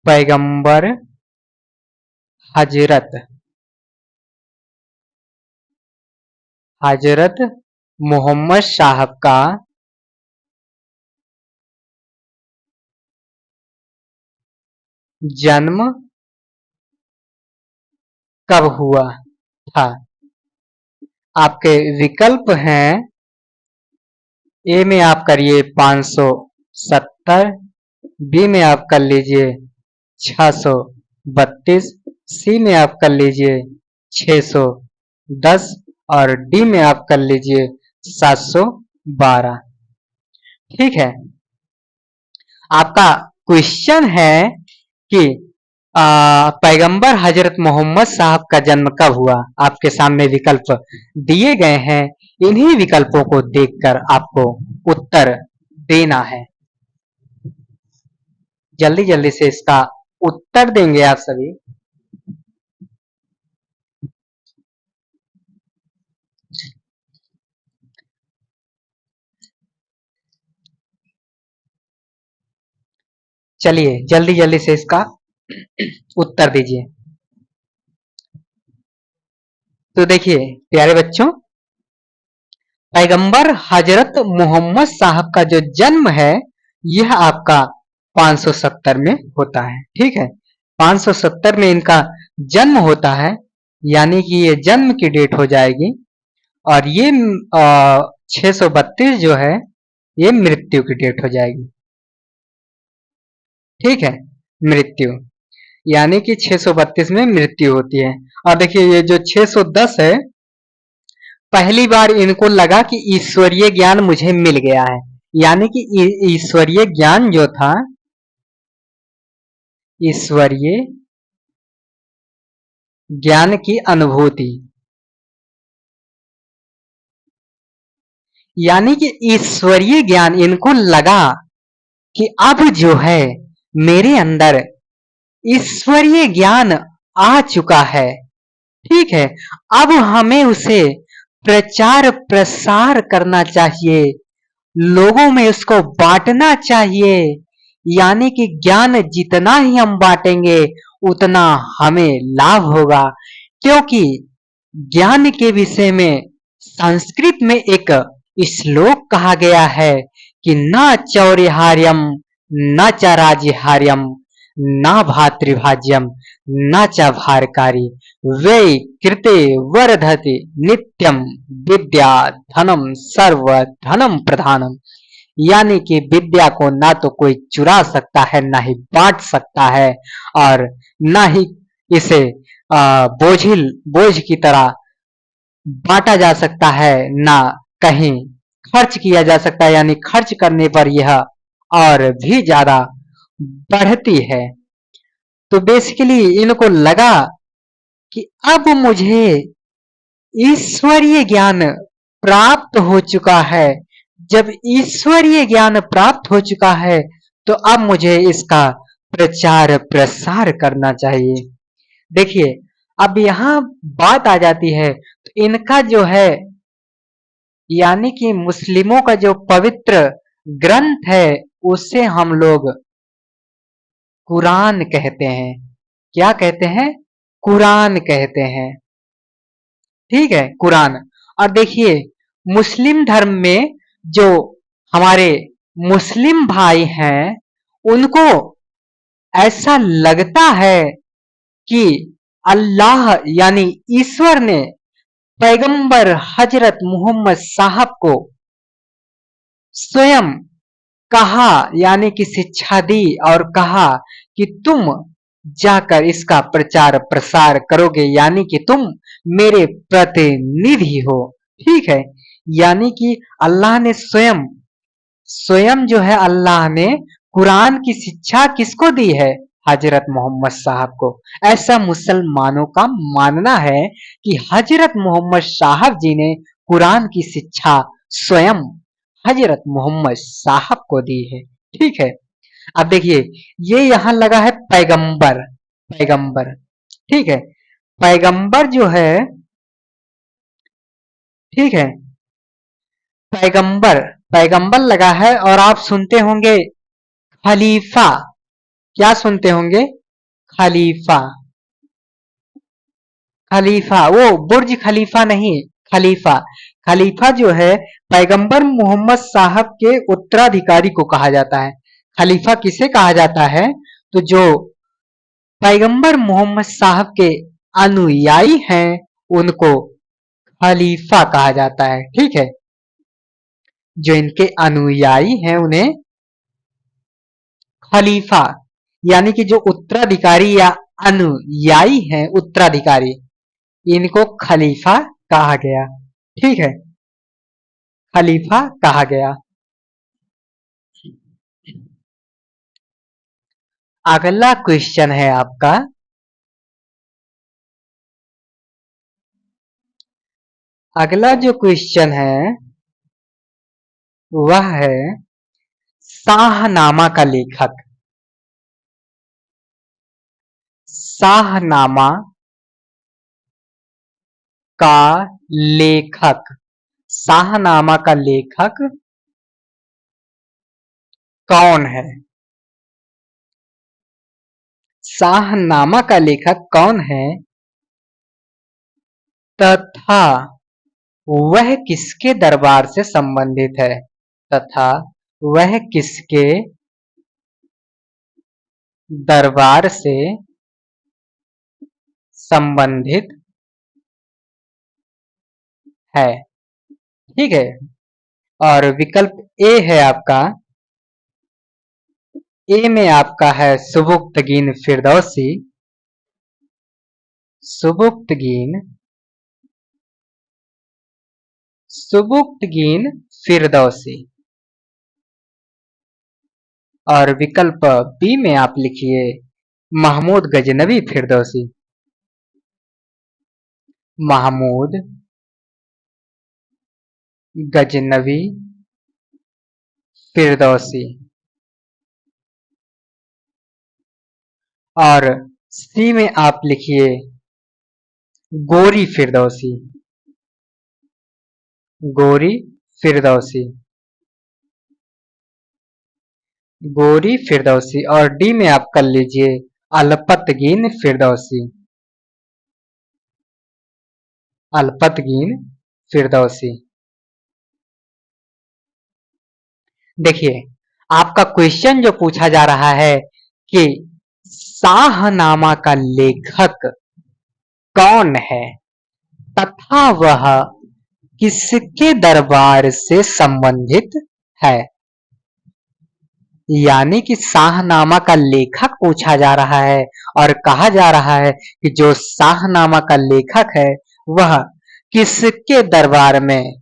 पैगंबर हजरत हजरत मोहम्मद साहब का जन्म कब हुआ था। आपके विकल्प हैं, ए में आप करिए 570, बी में आप कर लीजिए 632, सी में आप कर लीजिए 610, और डी में आप कर लीजिए 712। ठीक है, आपका क्वेश्चन है कि पैगंबर हजरत मोहम्मद साहब का जन्म कब हुआ। आपके सामने विकल्प दिए गए हैं, इन्हीं विकल्पों को देखकर आपको उत्तर देना है। जल्दी जल्दी से इसका उत्तर देंगे आप सभी। चलिए जल्दी जल्दी से इसका उत्तर दीजिए। तो देखिए प्यारे बच्चों, पैगंबर हजरत मोहम्मद साहब का जो जन्म है यह आपका 570 में होता है। ठीक है, 570 में इनका जन्म होता है, यानी कि ये जन्म की डेट हो जाएगी, और ये 632 जो है ये मृत्यु की डेट हो जाएगी। ठीक है, मृत्यु, यानी कि 632 में मृत्यु होती है। और देखिए ये जो 610 है, पहली बार इनको लगा कि ईश्वरीय ज्ञान मुझे मिल गया है, यानी कि ईश्वरीय ज्ञान जो था, ईश्वरीय ज्ञान की अनुभूति, यानी कि ईश्वरीय ज्ञान इनको लगा कि अब जो है मेरे अंदर ईश्वरीय ज्ञान आ चुका है। ठीक है, अब हमें उसे प्रचार प्रसार करना चाहिए, लोगों में उसको बांटना चाहिए, यानी कि ज्ञान जितना ही हम बांटेंगे उतना हमें लाभ होगा, क्योंकि ज्ञान के विषय में संस्कृत में एक श्लोक कहा गया है कि न चौर्यहार्यम न च राज्यहार्यम न भातृभाज्यम न च भारकारी वै कृते वर्धते नित्यम विद्या धनम सर्व धनम प्रधानम। यानी कि विद्या को ना तो कोई चुरा सकता है, ना ही बांट सकता है, और ना ही इसे बोझ की तरह बांटा जा सकता है, ना कहीं खर्च किया जा सकता है, यानी खर्च करने पर यह और भी ज्यादा बढ़ती है। तो बेसिकली इनको लगा कि अब मुझे ईश्वरीय ज्ञान प्राप्त हो चुका है। जब ईश्वरीय ज्ञान प्राप्त हो चुका है तो अब मुझे इसका प्रचार प्रसार करना चाहिए। देखिए, अब यहां बात आ जाती है, तो इनका जो है यानी कि मुस्लिमों का जो पवित्र ग्रंथ है उसे हम लोग कुरान कहते हैं। क्या कहते हैं? कुरान कहते हैं। ठीक है, कुरान। और देखिए, मुस्लिम धर्म में जो हमारे मुस्लिम भाई हैं उनको ऐसा लगता है कि अल्लाह यानी ईश्वर ने पैगंबर हजरत मोहम्मद साहब को स्वयं कहा, यानी कि शिक्षा दी और कहा कि तुम जाकर इसका प्रचार प्रसार करोगे, यानी कि तुम मेरे प्रतिनिधि हो। ठीक है, यानी कि अल्लाह ने स्वयं स्वयं जो है अल्लाह ने कुरान की शिक्षा किसको दी है? हजरत मोहम्मद साहब को। ऐसा मुसलमानों का मानना है कि हजरत मोहम्मद साहब जी ने कुरान की शिक्षा स्वयं हजरत मोहम्मद साहब को दी है। ठीक है, अब देखिए, ये यहां लगा है पैगंबर। पैगंबर, ठीक है, पैगंबर जो है, ठीक है, पैगंबर पैगंबर लगा है। और आप सुनते होंगे खलीफा। क्या सुनते होंगे? खलीफा। खलीफा वो बुर्ज खलीफा नहीं, खलीफा। खलीफा जो है पैगंबर मोहम्मद साहब के उत्तराधिकारी को कहा जाता है। खलीफा किसे कहा जाता है? तो जो पैगंबर मोहम्मद साहब के अनुयायी हैं उनको खलीफा कहा जाता है। ठीक है, जो इनके अनुयायी हैं उन्हें खलीफा, यानी कि जो उत्तराधिकारी या अनुयायी हैं, उत्तराधिकारी, इनको खलीफा कहा गया। ठीक है, खलीफा कहा गया। अगला क्वेश्चन है आपका, अगला जो क्वेश्चन है वह है शाहनामा का लेखक। शाहनामा का लेखक, शाहनामा का लेखक कौन है? शाहनामा का लेखक कौन है तथा वह किसके दरबार से संबंधित है? तथा वह किसके दरबार से संबंधित है? ठीक है, और विकल्प ए है आपका, ए में आपका है सुबुक्तगीन फिरदौसी। सुबुक्तगीन, सुबुक्तगीन फिरदौसी। और विकल्प बी में आप लिखिए महमूद गजनवी फिरदौसी। महमूद गजनवी फिरदौसी। और सी में आप लिखिए गोरी फिरदौसी। गोरी फिरदौसी। गोरी फिरदौसी। और डी में आप कर लीजिए अलपतगीन फिरदौसी। अलपतगीन फिरदौसी। देखिए, आपका क्वेश्चन जो पूछा जा रहा है कि शाहनामा का लेखक कौन है तथा वह किसके दरबार से संबंधित है। यानी कि शाहनामा का लेखक पूछा जा रहा है और कहा जा रहा है कि जो शाहनामा का लेखक है वह किसके दरबार में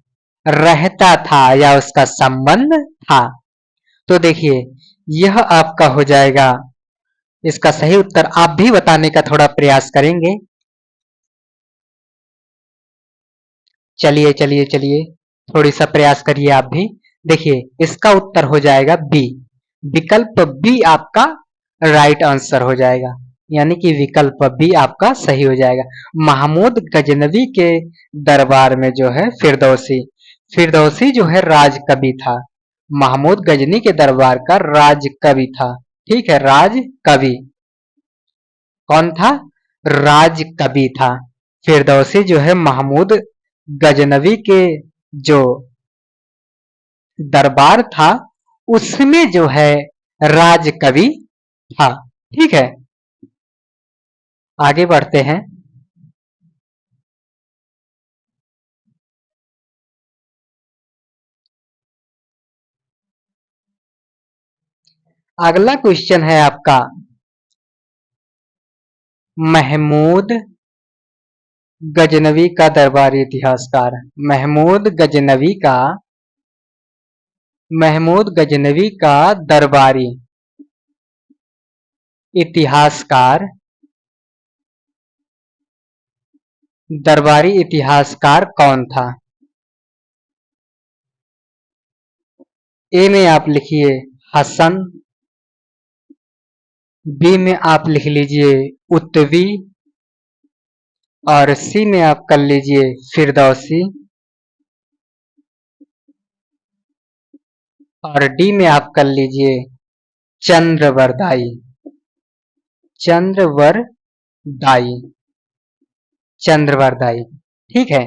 रहता था या उसका संबंध था। तो देखिए, यह आपका हो जाएगा, इसका सही उत्तर आप भी बताने का थोड़ा प्रयास करेंगे। चलिए चलिए चलिए, थोड़ी सा प्रयास करिए आप भी। देखिए, इसका उत्तर हो जाएगा बी। विकल्प बी आपका राइट आंसर हो जाएगा, यानी कि विकल्प बी आपका सही हो जाएगा। महमूद गजनवी के दरबार में जो है फिरदौसी, फिरदौसी जो है राज कवि था। महमूद गजनी के दरबार का राज कवि था। ठीक है, राज कवि कौन था? राज कवि था। फिरदौसी जो है महमूद गजनवी के जो दरबार था उसमें जो है राज कवि था। ठीक है, आगे बढ़ते हैं। अगला क्वेश्चन है आपका, महमूद गजनवी का दरबारी इतिहासकार। महमूद गजनवी का दरबारी इतिहासकार, दरबारी इतिहासकार कौन था? ए में आप लिखिए हसन, बी में आप लिख लीजिए उत्तवी और सी में आप कर लीजिए फिरदौसी और डी में आप कर लीजिए चंद्रवरदाई। चंद्रवरदाई, चंद्रवरदाई। ठीक है,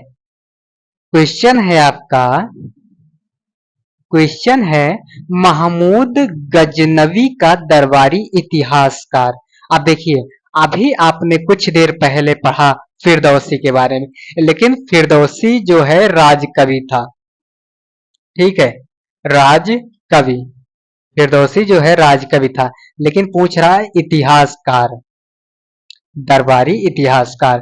क्वेश्चन है आपका, क्वेश्चन है महमूद गजनवी का दरबारी इतिहासकार। अब देखिए, अभी आपने कुछ देर पहले पढ़ा फिरदौसी के बारे में, लेकिन फिरदौसी जो है राज कवि था। ठीक है, राज कवि, फिरदौसी जो है राज कवि था, लेकिन पूछ रहा है इतिहासकार, दरबारी इतिहासकार।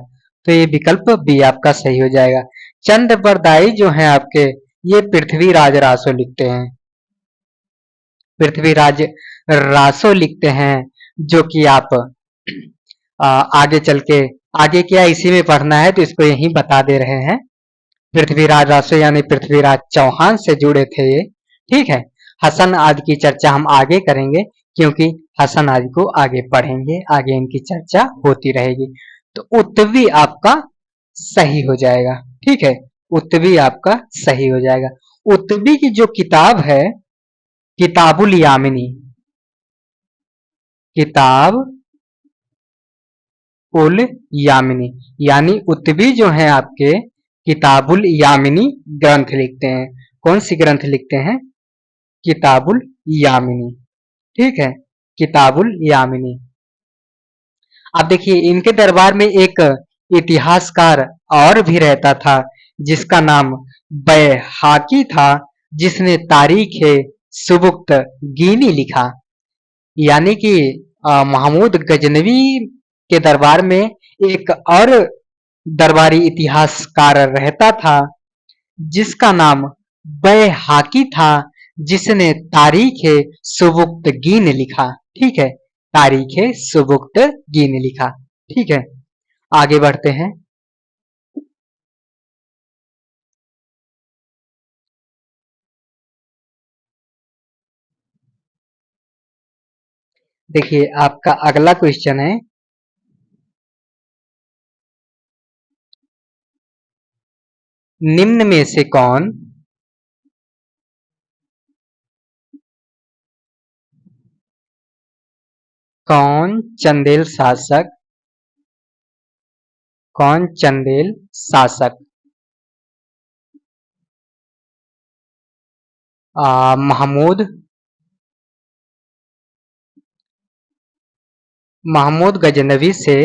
तो ये विकल्प बी आपका सही हो जाएगा। चंद्रवरदाई जो है आपके, ये पृथ्वीराज रासो लिखते हैं, पृथ्वीराज रासो लिखते हैं, जो कि आप आगे चल के, आगे क्या इसी में पढ़ना है तो इसको यही बता दे रहे हैं। पृथ्वीराज रासो यानी पृथ्वीराज चौहान से जुड़े थे ये। ठीक है, हसन आदि की चर्चा हम आगे करेंगे, क्योंकि हसन आदि को आगे पढ़ेंगे, आगे इनकी चर्चा होती रहेगी। तो उत्तवी आपका सही हो जाएगा। ठीक है, उत्तवी आपका सही हो जाएगा। उत्तवी की जो किताब है किताबुल यामिनी, किताब उल यामिनी, यानी उत्तवी जो है आपके किताबुल यामिनी ग्रंथ लिखते हैं। कौन सी ग्रंथ लिखते हैं? किताबुल यामिनी। ठीक है, किताबुल यामिनी। अब देखिए, इनके दरबार में एक इतिहासकार और भी रहता था जिसका नाम बैहाकी था, जिसने तारीख सुबुक्त गीनी लिखा। यानी कि महमूद गजनवी के दरबार में एक और दरबारी इतिहासकार रहता था जिसका नाम बैहाकी था, जिसने तारीख सुबुक्त गीन लिखा। ठीक है, तारीख सुबुक्त गीन लिखा। ठीक है, आगे बढ़ते हैं। देखिए, आपका अगला क्वेश्चन है, निम्न में से कौन चंदेल शासक, कौन चंदेल शासक महमूद गजनवी से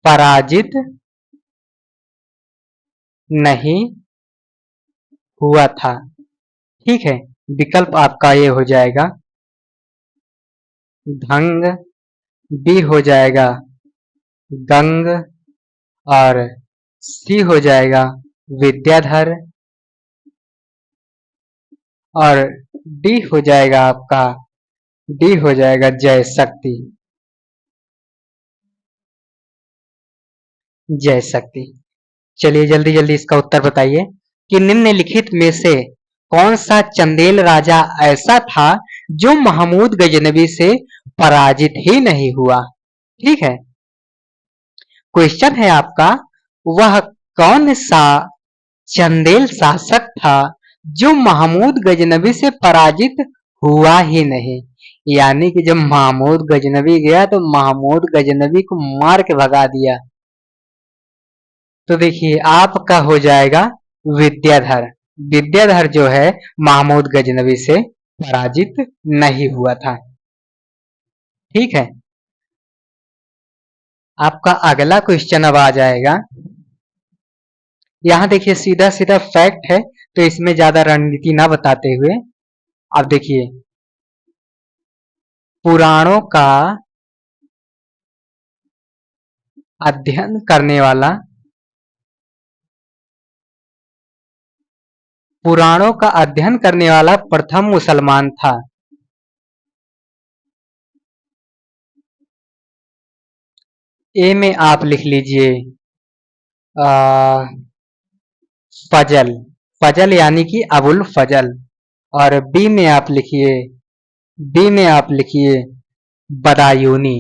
पराजित नहीं हुआ था। ठीक है, विकल्प आपका ये हो जाएगा धंग, बी हो जाएगा गंग और सी हो जाएगा विद्याधर और डी हो जाएगा आपका जय शक्ति। जय शक्ति। चलिए जल्दी जल्दी इसका उत्तर बताइए कि निम्नलिखित में से कौन सा चंदेल राजा ऐसा था जो महमूद गजनवी से पराजित ही नहीं हुआ। ठीक है, क्वेश्चन है आपका, वह कौन सा चंदेल शासक था जो महमूद गजनवी से पराजित हुआ ही नहीं। यानी कि जब महमूद गजनवी गया तो महमूद गजनवी को मार के भगा दिया। तो देखिए आपका हो जाएगा विद्याधर। विद्याधर जो है महमूद गजनवी से पराजित नहीं हुआ था। ठीक है, आपका अगला क्वेश्चन अब आ जाएगा। यहां देखिए सीधा सीधा फैक्ट है, तो इसमें ज्यादा रणनीति ना बताते हुए अब देखिए, पुराणों का अध्ययन करने वाला प्रथम मुसलमान था। ए में आप लिख लीजिए फजल यानी कि अबुल फजल, और बी में आप लिखिए बदायूनी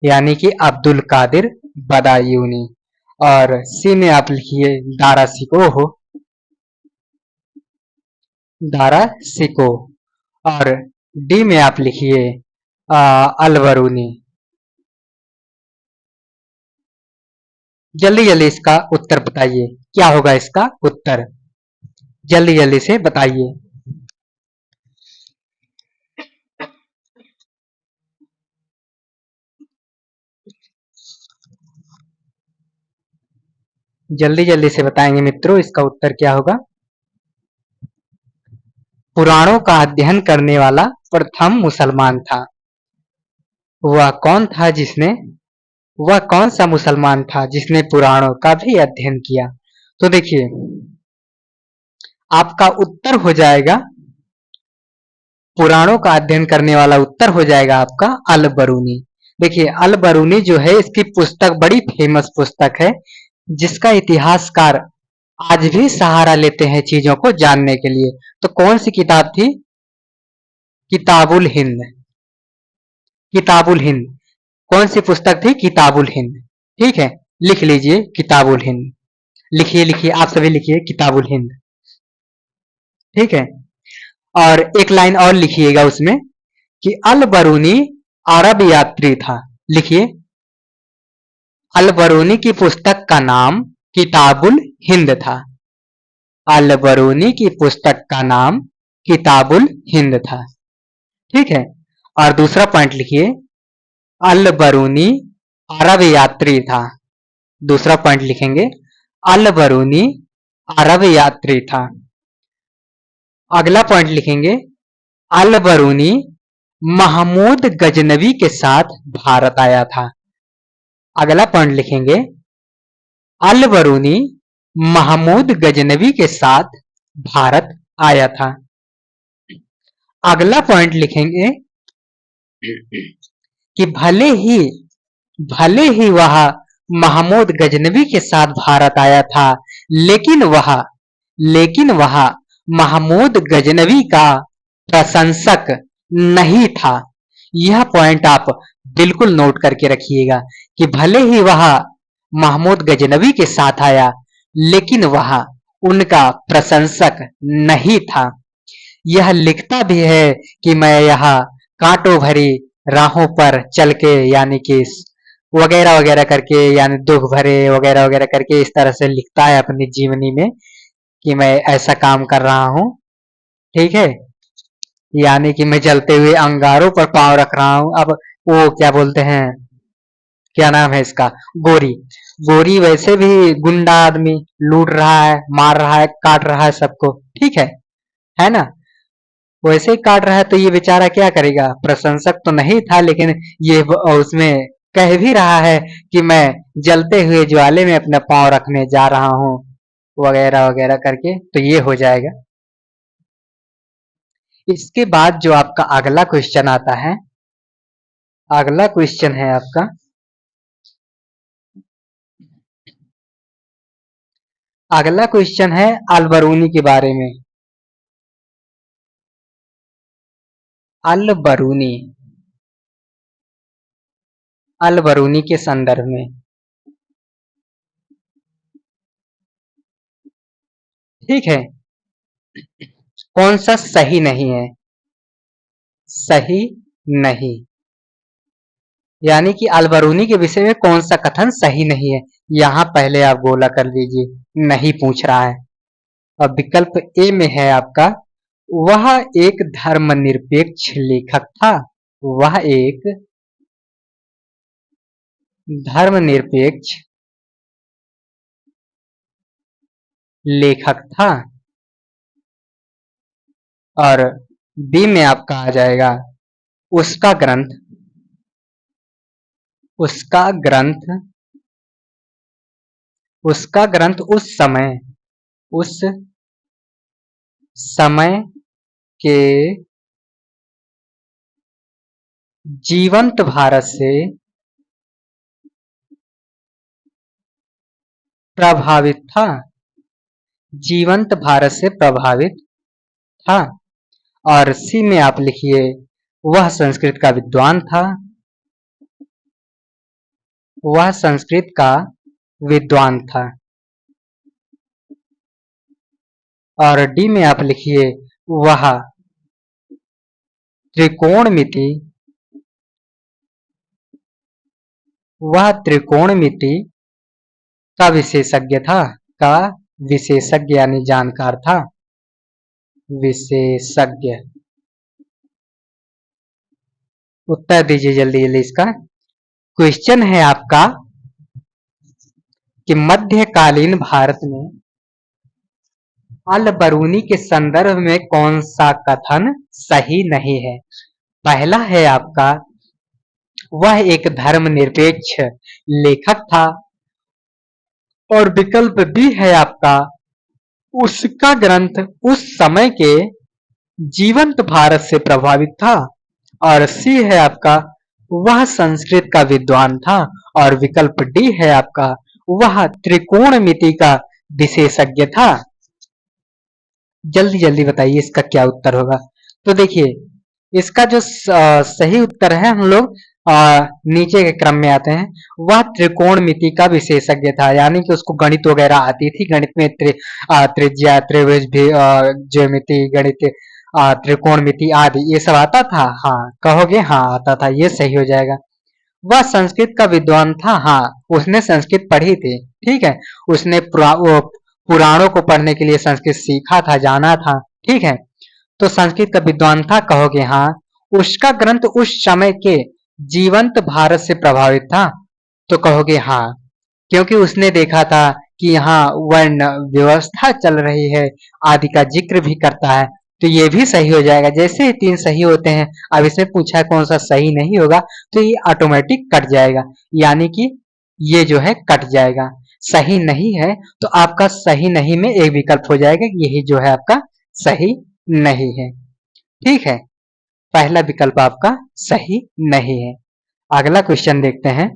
यानी कि अब्दुल कादिर बदायूनी, और सी में आप लिखिए दारा सिको, और डी में आप लिखिए अलबरूनी। जल्दी जल्दी इसका उत्तर बताइए, क्या होगा इसका उत्तर, जल्दी जल्दी से बताइए। जल्दी जल्दी से बताएंगे मित्रों, इसका उत्तर क्या होगा। पुराणों का अध्ययन करने वाला प्रथम मुसलमान था। वह कौन सा मुसलमान था जिसने पुराणों का भी अध्ययन किया। तो देखिए आपका उत्तर हो जाएगा, पुराणों का अध्ययन करने वाला उत्तर हो जाएगा आपका अल बरूनी। देखिए अल बरूनी जो है, इसकी पुस्तक बड़ी फेमस पुस्तक है, जिसका इतिहासकार आज भी सहारा लेते हैं चीजों को जानने के लिए। तो कौन सी किताब थी, किताबुल हिंद। कौन सी पुस्तक थी, किताबुल हिंद। ठीक है, लिख लीजिए किताबुल हिंद, लिखिए आप सभी लिखिए किताबुल हिंद। ठीक है, और एक लाइन और लिखिएगा उसमें कि अल बरूनी अरब यात्री था। लिखिए अल बरूनी की पुस्तक का नाम किताबुल हिंद था। अल बरूनी की पुस्तक का नाम किताबुल हिंद था। ठीक है, और दूसरा पॉइंट लिखिए अल बरूनी अरब यात्री था। दूसरा पॉइंट लिखेंगे अल बरूनी अरब यात्री था। अगला पॉइंट लिखेंगे अल बरूनी महमूद गजनवी के साथ भारत आया था। अगला पॉइंट लिखेंगे अल बरूनी महमूद गजनवी के साथ भारत आया था। अगला पॉइंट लिखेंगे कि भले ही वह महमूद गजनवी के साथ भारत आया था, लेकिन वह महमूद गजनवी का प्रशंसक नहीं था। यह पॉइंट आप बिल्कुल नोट करके रखिएगा कि भले ही वह महमूद गजनवी के साथ आया, लेकिन वह उनका प्रशंसक नहीं था। यह लिखता भी है कि मैं यहाँ कांटों भरी राहों पर चल के, यानी कि वगैरह वगैरह करके, यानी दुख भरे वगैरह वगैरह करके इस तरह से लिखता है अपनी जीवनी में कि मैं ऐसा काम कर रहा हूँ। ठीक है, यानी कि मैं जलते हुए अंगारों पर पांव रख रहा हूँ। अब वो क्या बोलते हैं, क्या नाम है इसका, गोरी। गोरी वैसे भी गुंडा आदमी, लूट रहा है, मार रहा है, काट रहा है सबको। ठीक है ना। वैसे ही काट रहा है तो ये बेचारा क्या करेगा, प्रशंसक तो नहीं था लेकिन ये उसमें कह भी रहा है कि मैं जलते हुए ज्वाले में अपना पांव रखने जा रहा हूँ, वगैरह वगैरह करके, तो ये हो जाएगा। इसके बाद जो आपका अगला क्वेश्चन आता है, अगला क्वेश्चन है आपका, अगला क्वेश्चन है अलबरूनी के बारे में। अलबरूनी, अलबरूनी के संदर्भ में। ठीक है, कौन सा सही नहीं है, सही नहीं, यानी कि अलबरूनी के विषय में कौन सा कथन सही नहीं है, यहां पहले आप गोला कर लीजिए, नहीं पूछ रहा है। अब विकल्प ए में है आपका, वह एक धर्मनिरपेक्ष लेखक था, वह एक धर्मनिरपेक्ष लेखक था। और बी में आपका आ जाएगा, उसका ग्रंथ, उसका ग्रंथ, उसका ग्रंथ उस समय के जीवंत भारत से प्रभावित था, जीवंत भारत से प्रभावित था। और सी में आप लिखिए, वह संस्कृत का विद्वान था, वह संस्कृत का विद्वान था। और डी में आप लिखिए, वह त्रिकोणमिति, वह त्रिकोणमिति का विशेषज्ञ था, का विशेषज्ञ यानी जानकार था, विशेषज्ञ। उत्तर दीजिए जल्दी जल्दी इसका। क्वेश्चन है आपका कि मध्यकालीन भारत में अलबरूनी के संदर्भ में कौन सा कथन सही नहीं है। पहला है आपका, वह एक धर्मनिरपेक्ष लेखक था। और विकल्प बी है आपका, उसका ग्रंथ उस समय के जीवंत भारत से प्रभावित था। और सी है आपका, वह संस्कृत का विद्वान था। और विकल्प डी है आपका, वह त्रिकोणमिति का विशेषज्ञ था। जल्दी जल्दी बताइए इसका क्या उत्तर होगा। तो देखिए, इसका जो सही उत्तर है, हम लोग नीचे के क्रम में आते हैं। वह त्रिकोणमिति का विशेषज्ञ था, यानी कि उसको गणित वगैरह आती थी। गणित में त्रिज्या, त्रिभुज, ज्यामिति, गणित, त्रिकोणमिति आदि ये सब आता था। हाँ कहोगे, हाँ आता था, ये सही हो जाएगा। वह संस्कृत का विद्वान था, हाँ उसने संस्कृत पढ़ी थी। ठीक है, उसने पुराणों को पढ़ने के लिए संस्कृत सीखा था, जाना था। ठीक है, तो संस्कृत का विद्वान था, कहोगे हाँ। उसका ग्रंथ उस समय के जीवंत भारत से प्रभावित था, तो कहोगे हाँ, क्योंकि उसने देखा था कि यहाँ वर्ण व्यवस्था चल रही है आदि का जिक्र भी करता है। तो ये भी सही हो जाएगा। जैसे ही तीन सही होते हैं, अब इसमें पूछा है कौन सा सही नहीं होगा, तो ये ऑटोमेटिक कट जाएगा, यानी कि ये जो है कट जाएगा। सही नहीं है तो आपका सही नहीं में एक विकल्प हो जाएगा, यही जो है आपका सही नहीं है। ठीक है, पहला विकल्प आपका सही नहीं है। अगला क्वेश्चन देखते हैं।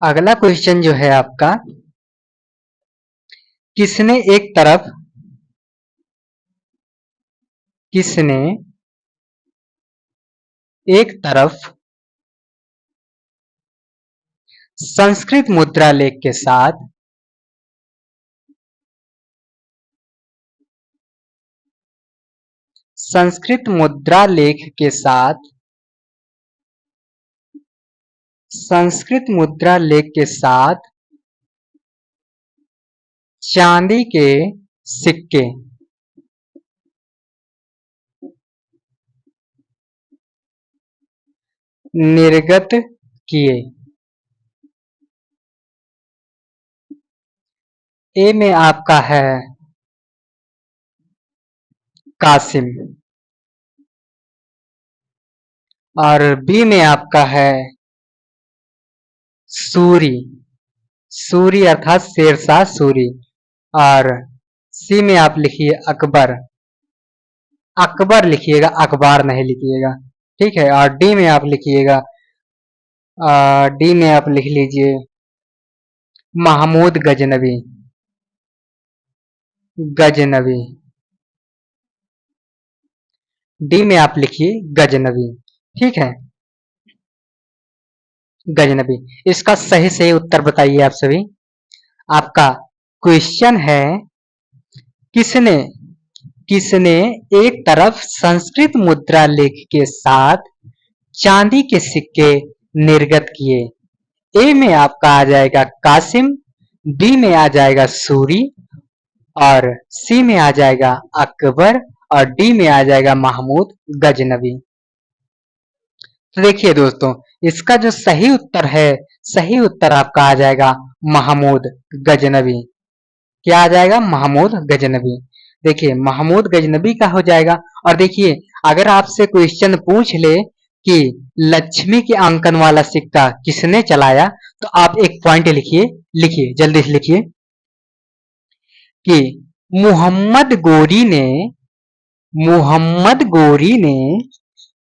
अगला क्वेश्चन जो है आपका, किसने एक तरफ, किसने एक तरफ संस्कृत मुद्रा लेख के साथ संस्कृत मुद्रा लेख के साथ संस्कृत मुद्रा लेख के साथ चांदी के सिक्के निर्गत किए। ए में आपका है कासिम और बी में आपका है सूरी, सूरी अर्थात शेरशाह सूरी, और सी में आप लिखिए अकबर, अकबर लिखिएगा, अखबार नहीं लिखिएगा, ठीक है। और डी में आप लिखिएगा, डी में आप लिख लीजिए महमूद गजनवी, गजनवी, डी में आप लिखिए गजनवी, ठीक है, गजनवी। इसका सही सही उत्तर बताइए आप सभी। आपका क्वेश्चन है किसने किसने एक तरफ संस्कृत मुद्रा लेख के साथ चांदी के सिक्के निर्गत किए। ए में आपका आ जाएगा कासिम, बी में आ जाएगा सूरी, और सी में आ जाएगा अकबर, और डी में आ जाएगा महमूद गजनवी। तो देखिए दोस्तों, इसका जो सही उत्तर है, सही उत्तर आपका आ जाएगा महमूद गजनवी। क्या आ जाएगा? महमूद गजनवी। देखिए महमूद गजनवी का हो जाएगा। और देखिए अगर आपसे क्वेश्चन पूछ ले कि लक्ष्मी के अंकन वाला सिक्का किसने चलाया, तो आप एक पॉइंट लिखिए, लिखिए जल्दी से लिखिए कि मोहम्मद गोरी ने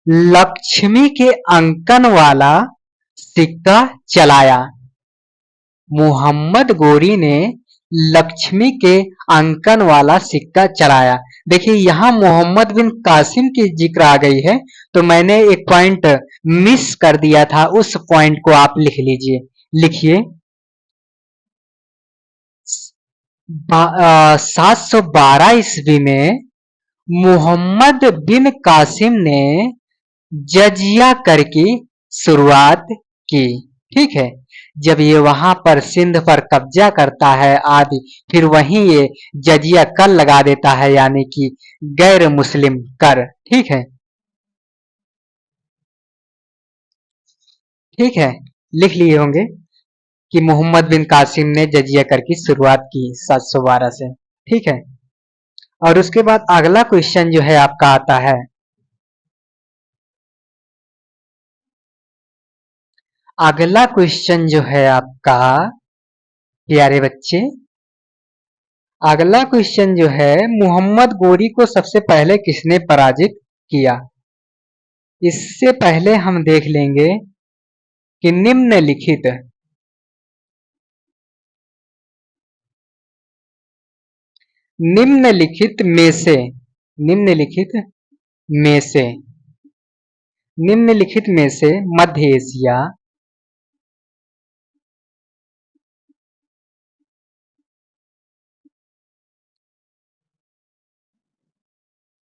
लक्ष्मी के अंकन वाला सिक्का चलाया। मोहम्मद गोरी ने लक्ष्मी के अंकन वाला सिक्का चलाया। देखिए यहां मोहम्मद बिन कासिम की जिक्र आ गई है, तो मैंने एक पॉइंट मिस कर दिया था, उस पॉइंट को आप लिख लीजिए। लिखिए 712 ईस्वी में मोहम्मद बिन कासिम ने जजिया कर की शुरुआत की, ठीक है। जब ये वहां पर सिंध पर कब्जा करता है आदि, फिर वहीं ये जजिया कर लगा देता है, यानी कि गैर मुस्लिम कर, ठीक है, ठीक है। लिख लिए होंगे कि मोहम्मद बिन कासिम ने जजिया कर की शुरुआत की 712 से, ठीक है। और उसके बाद अगला क्वेश्चन जो है आपका आता है, अगला क्वेश्चन जो है आपका प्यारे बच्चे, अगला क्वेश्चन जो है मोहम्मद गोरी को सबसे पहले किसने पराजित किया। इससे पहले हम देख लेंगे कि निम्नलिखित में से निम्नलिखित में से मध्य एशिया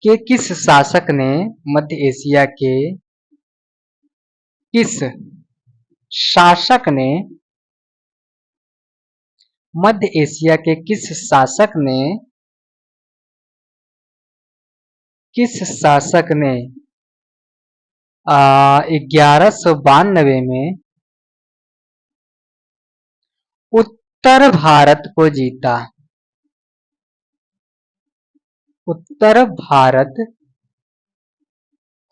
के किस शासक ने मध्य एशिया के किस शासक ने मध्य एशिया के किस शासक ने 1192 में उत्तर भारत को जीता। उत्तर भारत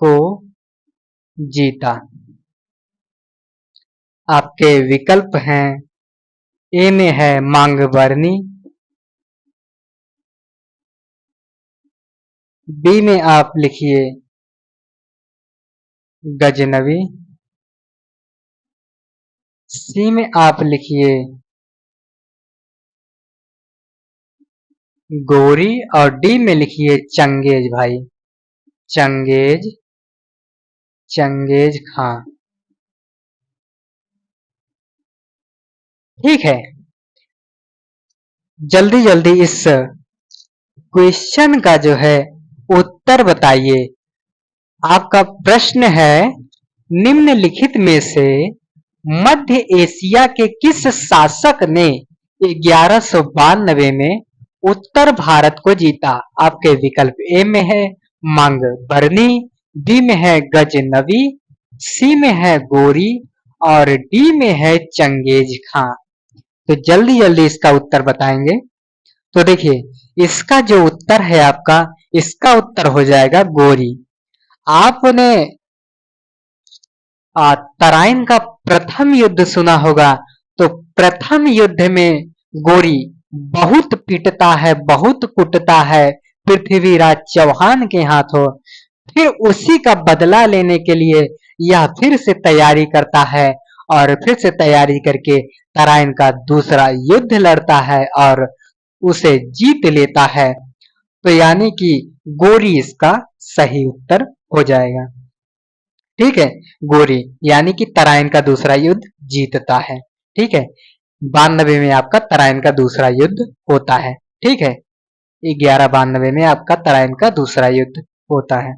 को जीता। आपके विकल्प हैं, ए में है मांगबरनी, बी में आप लिखिए गजनवी, सी में आप लिखिए गोरी, और डी में लिखिए चंगेज भाई, चंगेज खां, ठीक है। जल्दी जल्दी इस क्वेश्चन का जो है उत्तर बताइए। आपका प्रश्न है, निम्नलिखित में से मध्य एशिया के किस शासक ने 1192 में उत्तर भारत को जीता? आपके विकल्प ए में है मांगबरनी, बी में है गजनवी, सी में है गोरी और डी में है चंगेज खां। तो जल्दी जल्दी इसका उत्तर बताएंगे। तो देखिए इसका जो उत्तर है आपका, इसका उत्तर हो जाएगा गोरी। आपने तराइन का प्रथम युद्ध सुना होगा, तो प्रथम युद्ध में गोरी बहुत पीटता है, बहुत कुटता है पृथ्वीराज चौहान के हाथों। फिर उसी का बदला लेने के लिए यह फिर से तैयारी करता है और फिर से तैयारी करके तराइन का दूसरा युद्ध लड़ता है और उसे जीत लेता है। तो यानी कि गोरी इसका सही उत्तर हो जाएगा। ठीक है, गोरी यानी कि तराइन का दूसरा युद्ध जीतता है। ठीक है, 92 में आपका तराइन का दूसरा युद्ध होता है। ठीक है, 1192 में आपका तराइन का दूसरा युद्ध होता है।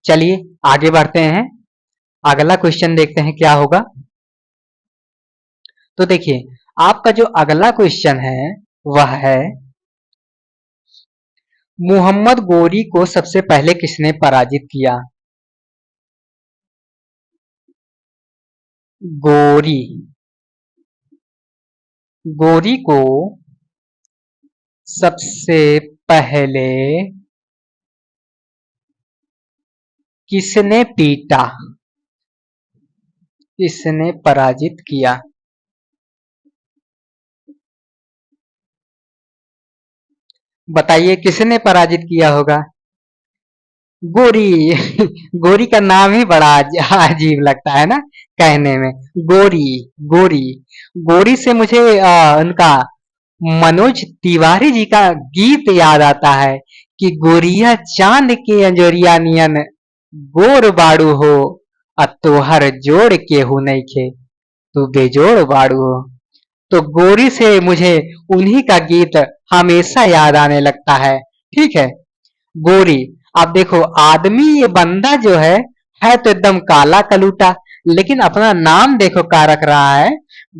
चलिए आगे बढ़ते हैं, अगला क्वेश्चन देखते हैं क्या होगा। तो देखिए आपका जो अगला क्वेश्चन है वह है, मोहम्मद गोरी को सबसे पहले किसने पराजित किया? गोरी, गोरी को सबसे पहले किसने पीटा, किसने पराजित किया? बताइए किसने पराजित किया होगा? गोरी गोरी का नाम ही बड़ा अजीब लगता है ना कहने में। गोरी, गोरी, गोरी से मुझे उनका मनोज तिवारी जी का गीत याद आता है कि गोरिया चांद के अंजोरिया नियन गोर बाड़ू हो, तोहर जोड़ केहू नइखे, तू बेजोड़ बाड़ू हो। तो गोरी से मुझे उन्हीं का गीत हमेशा याद आने लगता है। ठीक है, गोरी। आप देखो आदमी ये बंदा जो है तो एकदम काला कलूटा, लेकिन अपना नाम देखो क्या रख रहा है,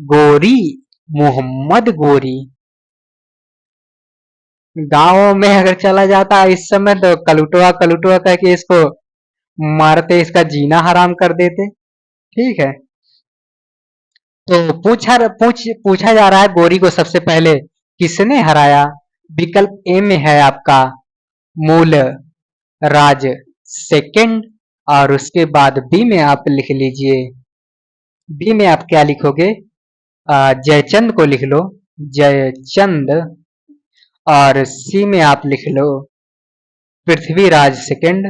गोरी, मोहम्मद गोरी। गांव में अगर चला जाता इस समय तो कलुटवा कलुटवा कह के इसको मारते, इसका जीना हराम कर देते। ठीक है, तो पूछा जा रहा है गोरी को सबसे पहले किसने हराया? विकल्प ए में है आपका मूल राज सेकंड, और उसके बाद बी में आप लिख लीजिए, बी में आप क्या लिखोगे? जयचंद को लिख लो, जयचंद। और सी में आप लिख लो पृथ्वीराज सेकंड,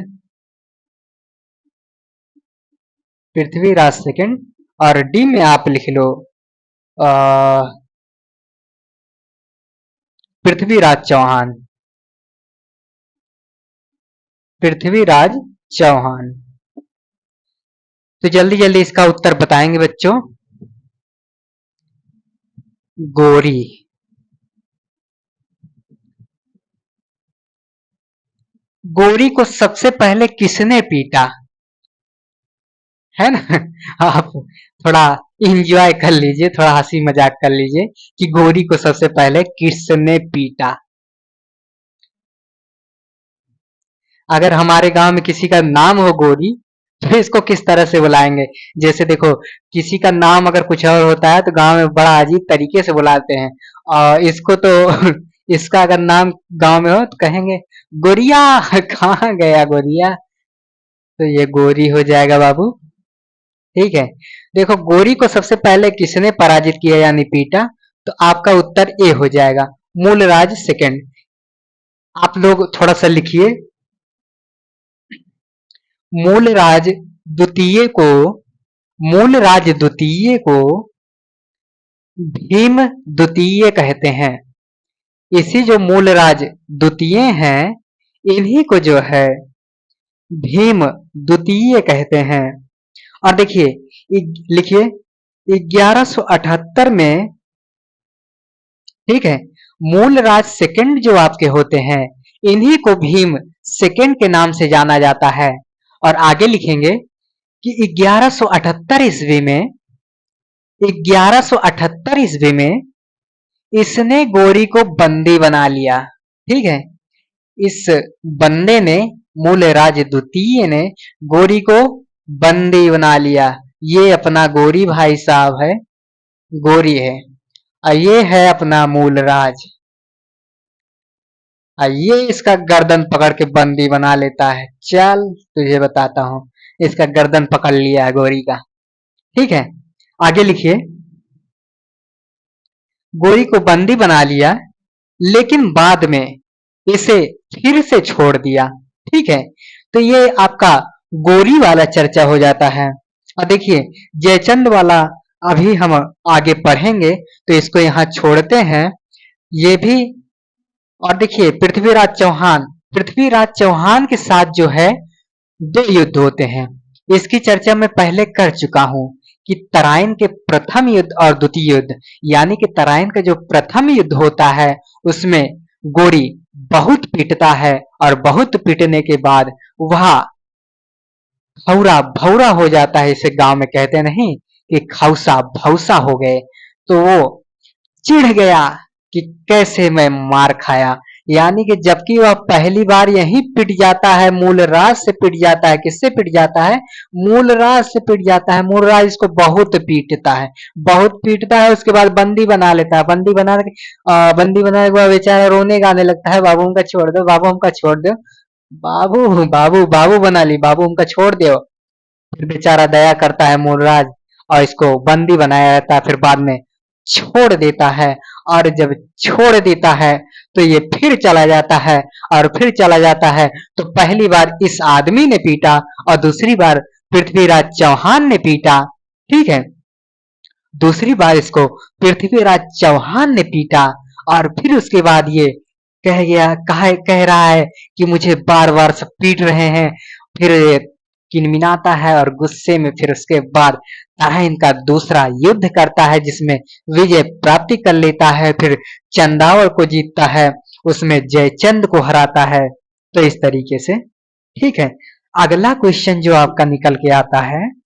पृथ्वीराज सेकंड। और डी में आप लिख लो पृथ्वीराज चौहान, पृथ्वीराज चौहान। तो जल्दी जल्दी इसका उत्तर बताएंगे बच्चों। गोरी, गोरी को सबसे पहले किसने पीटा? है ना आप थोड़ा इंजॉय कर लीजिए, थोड़ा हंसी मजाक कर लीजिए कि गोरी को सबसे पहले किसने पीटा। अगर हमारे गांव में किसी का नाम हो गोरी तो इसको किस तरह से बुलाएंगे? जैसे देखो किसी का नाम अगर कुछ और होता है तो गांव में बड़ा अजीब तरीके से बुलाते हैं, और इसको तो इसका अगर नाम गांव में हो तो कहेंगे गोरिया कहाँ गया गोरिया। तो ये गोरी हो जाएगा बाबू। ठीक है, देखो गोरी को सबसे पहले किसने पराजित किया यानी पीटा? तो आपका उत्तर ए हो जाएगा, मूलराज सेकंड। आप लोग थोड़ा सा लिखिए, मूलराज द्वितीय को, मूलराज द्वितीय को भीम द्वितीय कहते हैं। इसी जो मूलराज द्वितीय हैं इन्हीं को जो है भीम द्वितीय कहते हैं। और देखिए लिखिए 1178 में, ठीक है, मूलराज सेकंड जो आपके होते हैं इन्हीं को भीम सेकेंड के नाम से जाना जाता है। और आगे लिखेंगे कि 1178 ईस्वी में 1178 ईस्वी में इसने गोरी को बंदी बना लिया। ठीक है, इस बंदे ने, मूलराज द्वितीय ने गोरी को बंदी बना लिया। ये अपना गोरी भाई साहब है, गोरी है, और ये है अपना मूलराज। ये इसका गर्दन पकड़ के बंदी बना लेता है। चल तुझे बताता हूं, इसका गर्दन पकड़ लिया है गोरी का। ठीक है, आगे लिखिए। गोरी को बंदी बना लिया, लेकिन बाद में इसे फिर से छोड़ दिया। ठीक है, तो ये आपका गोरी वाला चर्चा हो जाता है। और देखिए जयचंद वाला अभी हम आगे पढ़ेंगे, तो इसको यहाँ छोड़ते हैं ये भी। और देखिए पृथ्वीराज चौहान के साथ जो है 2 युद्ध होते हैं। इसकी चर्चा मैं पहले कर चुका हूं कि तराइन के प्रथम युद्ध और द्वितीय युद्ध, यानी कि तराइन का जो प्रथम युद्ध होता है उसमें गोरी बहुत पीटता है, और बहुत पीटने के बाद वह भौरा भौरा हो जाता है। इसे गांव में कहते नहीं कि खौसा भौसा हो गए, तो वो चिढ़ गया कि कैसे मैं मार खाया। यानी कि जबकि वह पहली बार यहीं पिट जाता है, मूलराज से पिट जाता है। किससे पिट जाता है? मूलराज से पिट जाता है। मूलराज इसको बहुत पीटता है, बहुत पीटता है। उसके बाद बंदी बना लेता है। बंदी बनाने के बाद बेचारा रोने गाने लगता है, बाबू हमका छोड़ दो, बाबू हमका छोड़ दो, बाबू बाबू बाबू बना ली, बाबू हमका छोड़ दो। फिर बेचारा दया करता है मूलराज, और इसको बंदी बनाया रहता है। फिर बाद में छोड़ देता है, और जब छोड़ देता है तो ये फिर चला जाता है, और फिर चला जाता है। तो पहली बार इस आदमी ने पीटा, और दूसरी बार पृथ्वीराज चौहान ने पीटा। ठीक है, दूसरी बार इसको पृथ्वीराज चौहान ने पीटा, और फिर उसके बाद ये कह रहा है कि मुझे बार बार सब पीट रहे हैं। फिर किनमिनाता है, और गुस्से में फिर उसके बाद तराइन का दूसरा युद्ध करता है, जिसमें विजय प्राप्ति कर लेता है। फिर चंदावर को जीतता है, उसमें जयचंद को हराता है। तो इस तरीके से। ठीक है, अगला क्वेश्चन जो आपका निकल के आता है,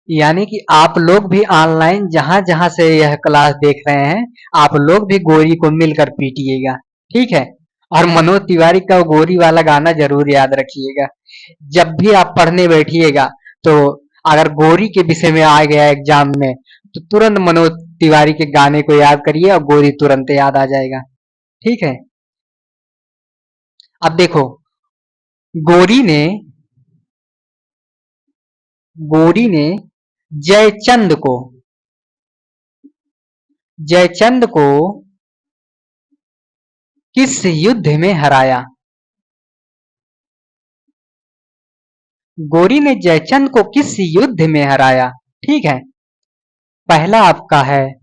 यानी कि आप लोग भी ऑनलाइन जहां जहां से यह क्लास देख रहे हैं, आप लोग भी गोरी को मिलकर पीटिएगा। ठीक है, और मनोज तिवारी का गोरी वाला गाना जरूर याद रखिएगा। जब भी आप पढ़ने बैठिएगा, तो अगर गोरी के विषय में आ गया एग्जाम में, तो तुरंत मनोज तिवारी के गाने को याद करिए, और गोरी तुरंत याद आ जाएगा। ठीक है, अब देखो, गोरी ने गोरी ने जयचंद को जयचंद को किस युद्ध में हराया? गोरी ने जयचंद को किस युद्ध में हराया? ठीक है, पहला आपका है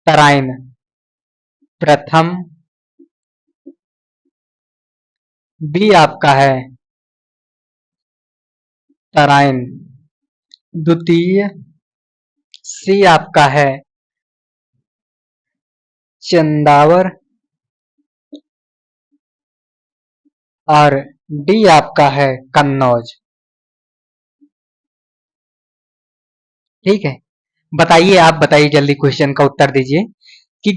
तराइन प्रथम, बी आपका है तराइन द्वितीय, सी आपका है चंदावर, और डी आपका है कन्नौज। ठीक है, बताइए, आप बताइए, जल्दी क्वेश्चन का उत्तर दीजिए कि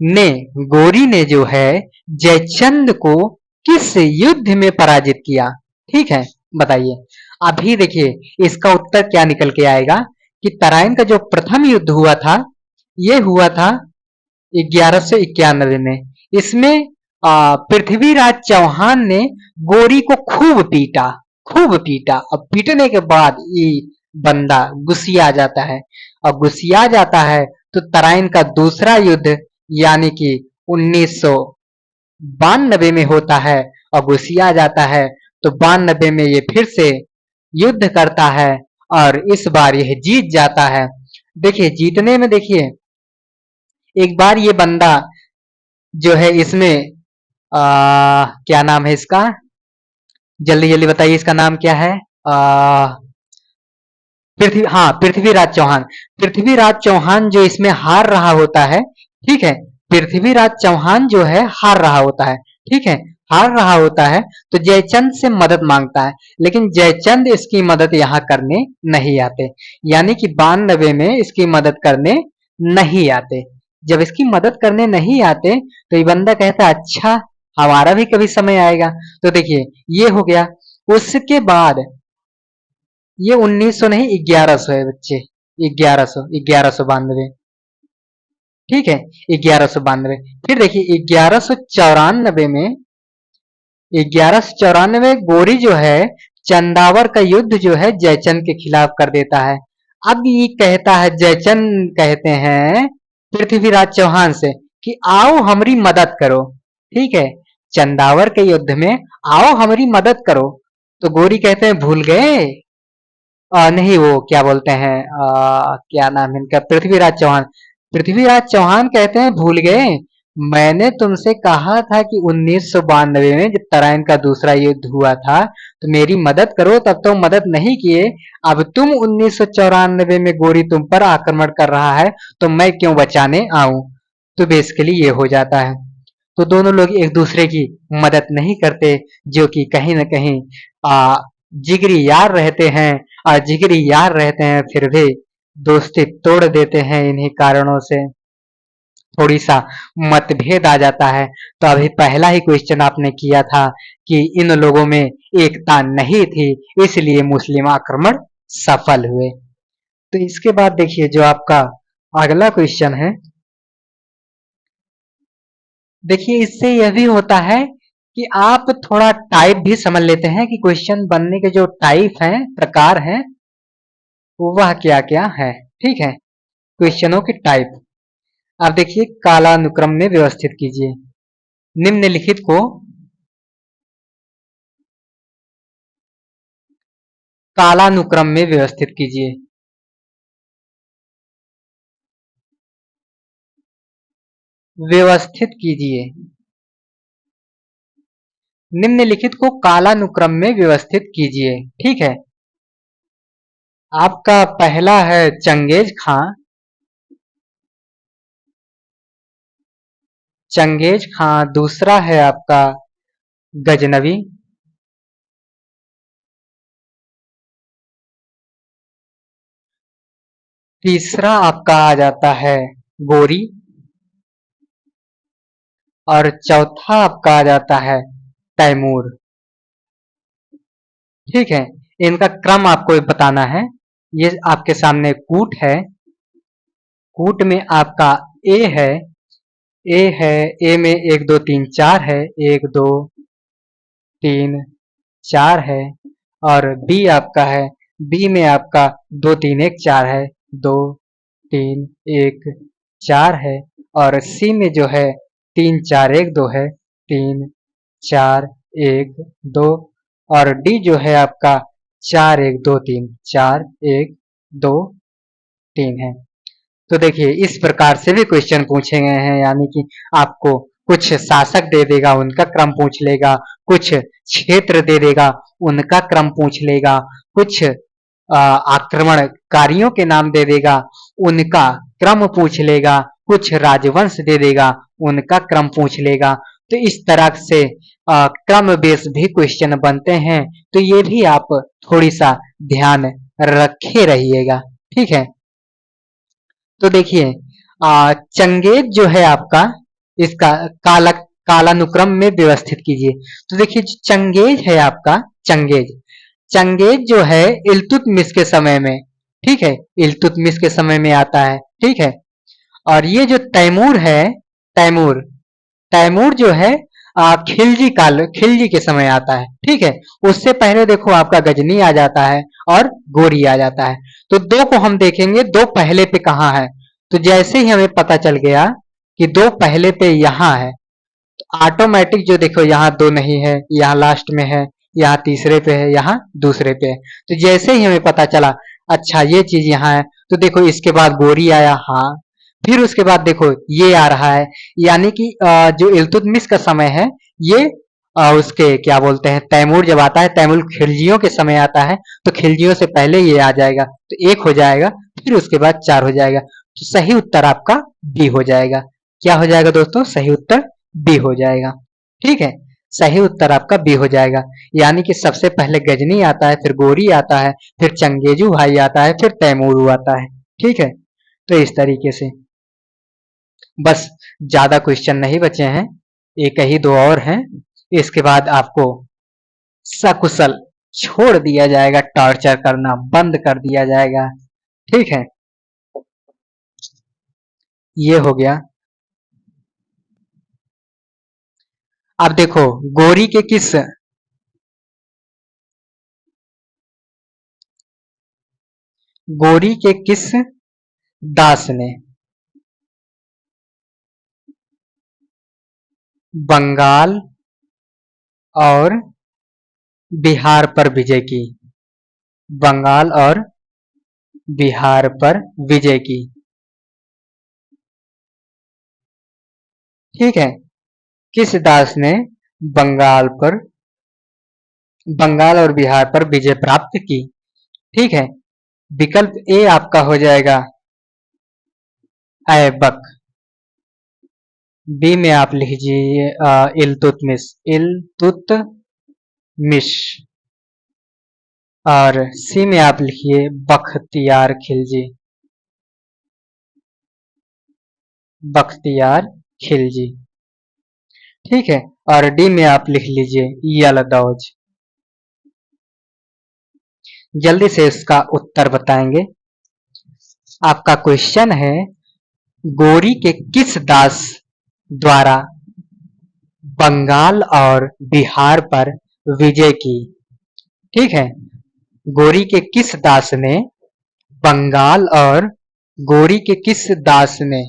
ने गोरी ने जो है जयचंद को किस युद्ध में पराजित किया? ठीक है, बताइए। अभी देखिए इसका उत्तर क्या निकल के आएगा कि तराइन का जो प्रथम युद्ध हुआ था, ये हुआ था 1191 में। इसमें पृथ्वीराज चौहान ने गोरी को खूब पीटा। अब पीटने के बाद ये बंदा गुस्सिया जाता है, और गुस्सिया जाता है तो तराइन का दूसरा युद्ध यानी कि 1992 में होता है, और गुस्सिया जाता है। तो 92 में ये फिर से युद्ध करता है, और इस बार यह जीत जाता है। देखिए जीतने में, देखिए एक बार ये बंदा जो है इसमें क्या नाम है इसका, जल्दी जल्दी बताइए, इसका नाम क्या है? पृथ्वीराज चौहान। पृथ्वीराज चौहान जो इसमें हार रहा होता है, ठीक है, पृथ्वीराज चौहान जो है हार रहा होता है, ठीक है, हार रहा होता है, तो जयचंद से मदद मांगता है, लेकिन जयचंद इसकी मदद यहाँ करने नहीं आते, यानी कि 92 में इसकी मदद करने नहीं आते। जब इसकी मदद करने नहीं आते तो ये बंदा कहता है अच्छा हमारा भी कभी समय आएगा। तो देखिए ये हो गया। उसके बाद ये 1900 नहीं 1100 है बच्चे, 1192, ठीक है, 1192। फिर देखिए 1194 में, 1194 गोरी जो है चंदावर का युद्ध जो है जयचंद के खिलाफ कर देता है। अब ये कहता है, जयचंद कहते हैं पृथ्वीराज चौहान से कि आओ हमारी मदद करो, ठीक है, चंदावर के युद्ध में आओ हमारी मदद करो। तो गोरी कहते हैं भूल गए, नहीं वो क्या बोलते हैं, क्या नाम है इनका, पृथ्वीराज चौहान। पृथ्वीराज चौहान कहते हैं भूल गए, मैंने तुमसे कहा था कि 1992 में जब तराइन का दूसरा युद्ध हुआ था तो मेरी मदद करो, तब तो मदद नहीं किए। अब तुम 1994 में गोरी तुम पर आक्रमण कर रहा है तो मैं क्यों बचाने आऊं। तो बेसिकली ये हो जाता है। तो दोनों लोग एक दूसरे की मदद नहीं करते, जो कि कहीं ना कहीं जिगरी यार रहते हैं, और जिगरी यार रहते हैं फिर भी दोस्ती तोड़ देते हैं इन्हीं कारणों से। थोड़ी सा मतभेद आ जाता है। तो अभी पहला ही क्वेश्चन आपने किया था कि इन लोगों में एकता नहीं थी, इसलिए मुस्लिम आक्रमण सफल हुए। तो इसके बाद देखिए जो आपका अगला क्वेश्चन है, देखिए इससे यह भी होता है कि आप थोड़ा टाइप भी समझ लेते हैं कि क्वेश्चन बनने के जो टाइप हैं, प्रकार हैं, वह क्या क्या है, ठीक है, क्वेश्चनों के टाइप। आप देखिए कालानुक्रम में व्यवस्थित कीजिए। निम्नलिखित को कालानुक्रम में व्यवस्थित कीजिए। व्यवस्थित कीजिए। निम्नलिखित को कालानुक्रम में व्यवस्थित कीजिए, ठीक है। आपका पहला है चंगेज खां। चंगेज खां। दूसरा है आपका गजनवी। तीसरा आपका आ जाता है गोरी। और चौथा आपका आ जाता है तैमूर, ठीक है। इनका क्रम आपको बताना है। ये आपके सामने कूट है। कूट में आपका ए है, ए है, ए में 1 2 3 4 है, 1 2 3 4 है। और बी आपका है, बी में आपका 2 3 1 4 है, 2 3 1 4 है। और सी में जो है 3 4 1 2 है, 3 4 1 2। और डी जो है आपका 4 1 2 3 4 1 2 3 है। तो देखिए इस प्रकार से भी क्वेश्चन पूछे गए हैं, यानी कि आपको कुछ शासक दे देगा उनका क्रम पूछ लेगा, कुछ क्षेत्र दे देगा उनका क्रम पूछ लेगा, कुछ आक्रमणकारियों के नाम दे देगा उनका क्रम पूछ लेगा, कुछ राजवंश दे देगा उनका क्रम पूछ लेगा। तो इस तरह से क्रम बेस भी क्वेश्चन बनते हैं। तो ये भी आप थोड़ी सा ध्यान रखे रहिएगा, ठीक है। तो देखिए चंगेज जो है आपका, इसका कालानुक्रम में व्यवस्थित कीजिए। तो देखिए चंगेज है आपका, चंगेज, चंगेज जो है इल्तुतमिश के समय में, ठीक है, इल्तुतमिश के समय में आता है, ठीक है। और ये जो तैमूर है, तैमूर, तैमूर जो है खिलजी काल, खिलजी के समय आता है, ठीक है। उससे पहले देखो आपका गजनी आ जाता है और गोरी आ जाता है। तो दो को हम देखेंगे, दो पहले पे कहाँ है। तो जैसे ही हमें पता चल गया कि दो पहले पे यहाँ है, तो ऑटोमेटिक जो देखो यहाँ दो नहीं है, यहाँ लास्ट में है, यहाँ तीसरे पे है, यहाँ दूसरे पे है। तो जैसे ही हमें पता चला अच्छा ये चीज यहाँ है, तो देखो इसके बाद गोरी आया, हाँ, फिर उसके बाद देखो ये आ रहा है, यानी कि जो इल्तुतमिश का समय है ये उसके क्या बोलते हैं, तैमूर जब आता है, तैमूर खिलजियों के समय आता है, तो खिलजियों से पहले ये आ जाएगा, तो 1 हो जाएगा, फिर उसके बाद 4 हो जाएगा। तो सही उत्तर आपका बी हो जाएगा। क्या हो जाएगा दोस्तों? सही उत्तर बी हो जाएगा। ठीक है, सही उत्तर आपका बी हो जाएगा। यानी कि सबसे पहले गजनी आता है, फिर गोरी आता है, फिर चंगेजू भाई आता है, फिर तैमूरू आता है। ठीक है, तो इस तरीके से बस, ज्यादा क्वेश्चन नहीं बचे हैं, एक ही दो और हैं। इसके बाद आपको सकुशल छोड़ दिया जाएगा, टॉर्चर करना बंद कर दिया जाएगा। ठीक है, ये हो गया। अब देखो, गोरी के किस गोरी के किस दास ने बंगाल और बिहार पर विजय की? बंगाल और बिहार पर विजय की। ठीक है, किस दास ने बंगाल पर बंगाल और बिहार पर विजय प्राप्त की? ठीक है, विकल्प ए आपका हो जाएगा ऐबक। बी में आप लीजिए इल्तुतमिश, इल्तुतमिश। और सी में आप लिखिए बख्तियार खिलजी, बख्तियार खिलजी। ठीक है, और डी में आप लिख लीजिए यलदौज। जल्दी से इसका उत्तर बताएंगे। आपका क्वेश्चन है, गोरी के किस दास द्वारा बंगाल और बिहार पर विजय की? ठीक है, गोरी के किस दास ने बंगाल और गोरी के किस दास ने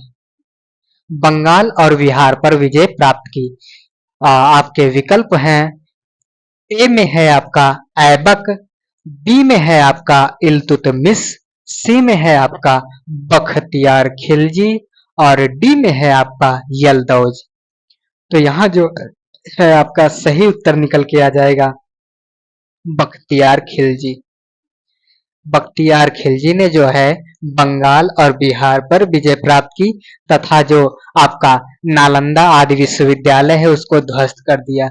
बंगाल और बिहार पर विजय प्राप्त की? आपके विकल्प हैं, ए में है आपका ऐबक, बी में है आपका इल्तुतमिश, सी में है आपका बख्तियार खिलजी, और डी में है आपका यलदौज। तो यहाँ जो है आपका सही उत्तर निकल के आ जाएगा बख्तियार खिलजी। बख्तियार खिलजी ने जो है बंगाल और बिहार पर विजय प्राप्त की, तथा जो आपका नालंदा आदि विश्वविद्यालय है उसको ध्वस्त कर दिया।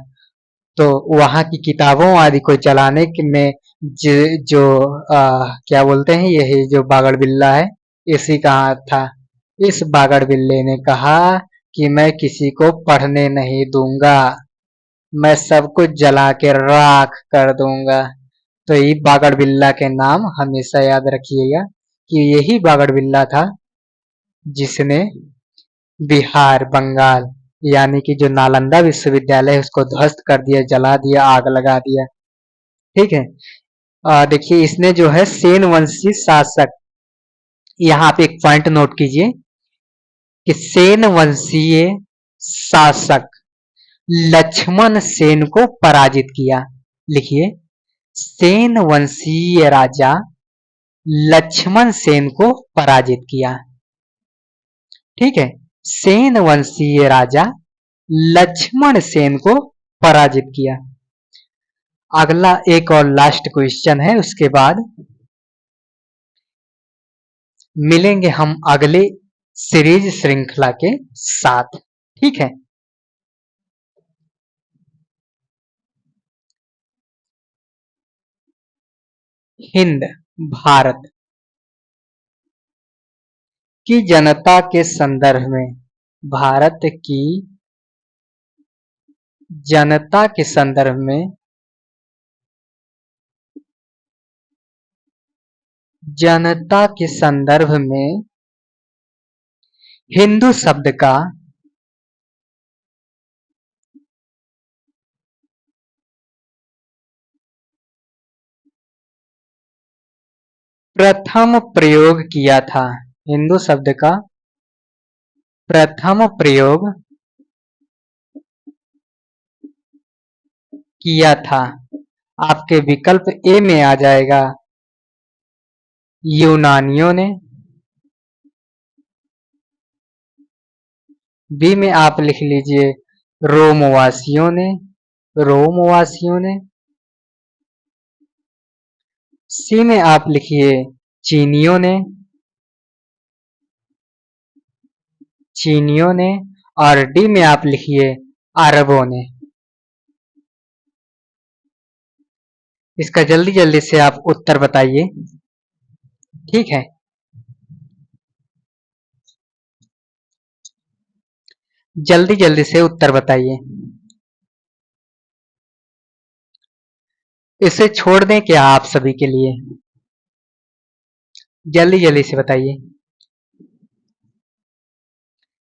तो वहां की किताबों आदि को जलाने में जो क्या बोलते हैं, यही जो बागड़ बिल्ला है, इसी का हाथ था। इस बागड़ बिल्ले ने कहा कि मैं किसी को पढ़ने नहीं दूंगा, मैं सब कुछ जला के राख कर दूंगा। तो ये बागड़ बिल्ला के नाम हमेशा याद रखिएगा कि यही बागड़ बिल्ला था जिसने बिहार, बंगाल, यानी कि जो नालंदा विश्वविद्यालय है उसको ध्वस्त कर दिया, जला दिया, आग लगा दिया। ठीक है, देखिए इसने जो है सेन वंशी शासक, यहाँ पे एक पॉइंट नोट कीजिए कि सेन वंशीय शासक लक्ष्मण सेन को पराजित किया। लिखिए, सेन वंशीय राजा लक्ष्मण सेन को पराजित किया। ठीक है, सेन वंशीय राजा लक्ष्मण सेन को पराजित किया। अगला एक और लास्ट क्वेश्चन है, उसके बाद मिलेंगे हम अगले सीरीज श्रृंखला के साथ। ठीक है, हिंद भारत की जनता के संदर्भ में, भारत की जनता के संदर्भ में, जनता के संदर्भ में हिंदू शब्द का प्रथम प्रयोग किया था। हिंदू शब्द का प्रथम प्रयोग किया था। आपके विकल्प ए में आ जाएगा यूनानियों ने, बी में आप लिख लीजिए रोमवासियों ने, रोमवासियों ने, सी में आप लिखिए चीनियों ने, चीनियों ने, और डी में आप लिखिए अरबों ने। इसका जल्दी जल्दी से आप उत्तर बताइए। ठीक है, जल्दी जल्दी से उत्तर बताइए। इसे छोड़ दें क्या आप सभी के लिए? जल्दी जल्दी से बताइए।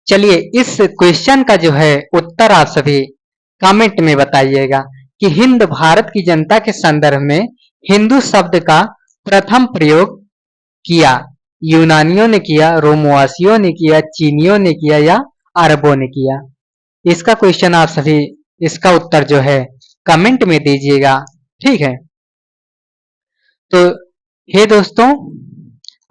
चलिए इस क्वेश्चन का जो है उत्तर आप सभी कमेंट में बताइएगा कि हिंद भारत की जनता के संदर्भ में हिंदू शब्द का प्रथम प्रयोग किया यूनानियों ने किया, रोमवासियों ने किया, चीनियों ने किया या अरबों ने किया? इसका क्वेश्चन आप सभी इसका उत्तर जो है कमेंट में दीजिएगा। ठीक है, तो हे दोस्तों,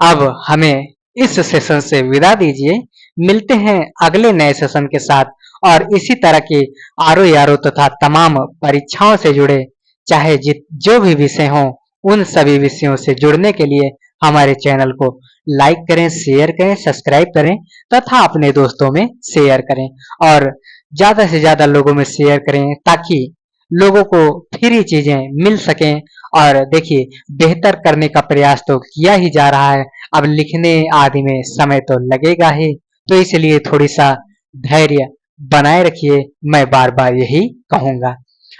अब हमें इस सेशन से विदा दीजिए। मिलते हैं अगले नए सेशन के साथ, और इसी तरह के आरो यारो तथा तमाम परीक्षाओं से जुड़े चाहे जो भी विषय हों, उन सभी विषयों से जुड़ने के लिए हमारे चैनल को लाइक करें, शेयर करें, सब्सक्राइब करें तथा अपने दोस्तों में शेयर करें, और ज्यादा से ज्यादा लोगों में शेयर करें ताकि लोगों को फ्री चीजें मिल सकें। और देखिए, बेहतर करने का प्रयास तो किया ही जा रहा है, अब लिखने आदि में समय तो लगेगा ही, तो इसलिए थोड़ी सा धैर्य बनाए रखिए, मैं बार बार यही कहूंगा।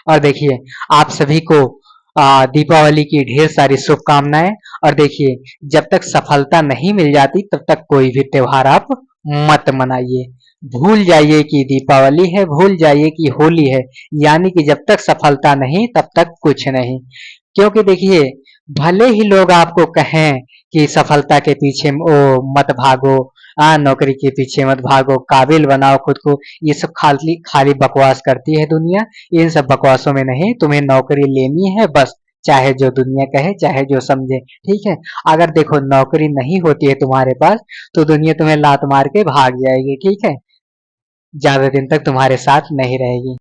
और देखिए, आप सभी को दीपावली की ढेर सारी शुभकामनाएं। और देखिए, जब तक सफलता नहीं मिल जाती तब तक कोई भी त्योहार आप मत मनाइए। भूल जाइए कि दीपावली है, भूल जाइए कि होली है, यानी कि जब तक सफलता नहीं तब तक कुछ नहीं। क्योंकि देखिए, भले ही लोग आपको कहें कि सफलता के पीछे मत भागो, नौकरी के पीछे मत भागो, काबिल बनाओ खुद को, ये सब खाली खाली बकवास करती है दुनिया। इन सब बकवासों में नहीं, तुम्हें नौकरी लेनी है बस, चाहे जो दुनिया कहे, चाहे जो समझे। ठीक है, अगर देखो नौकरी नहीं होती है तुम्हारे पास तो दुनिया तुम्हें लात मार के भाग जाएगी। ठीक है, ज्यादा दिन तक तुम्हारे साथ नहीं रहेगी।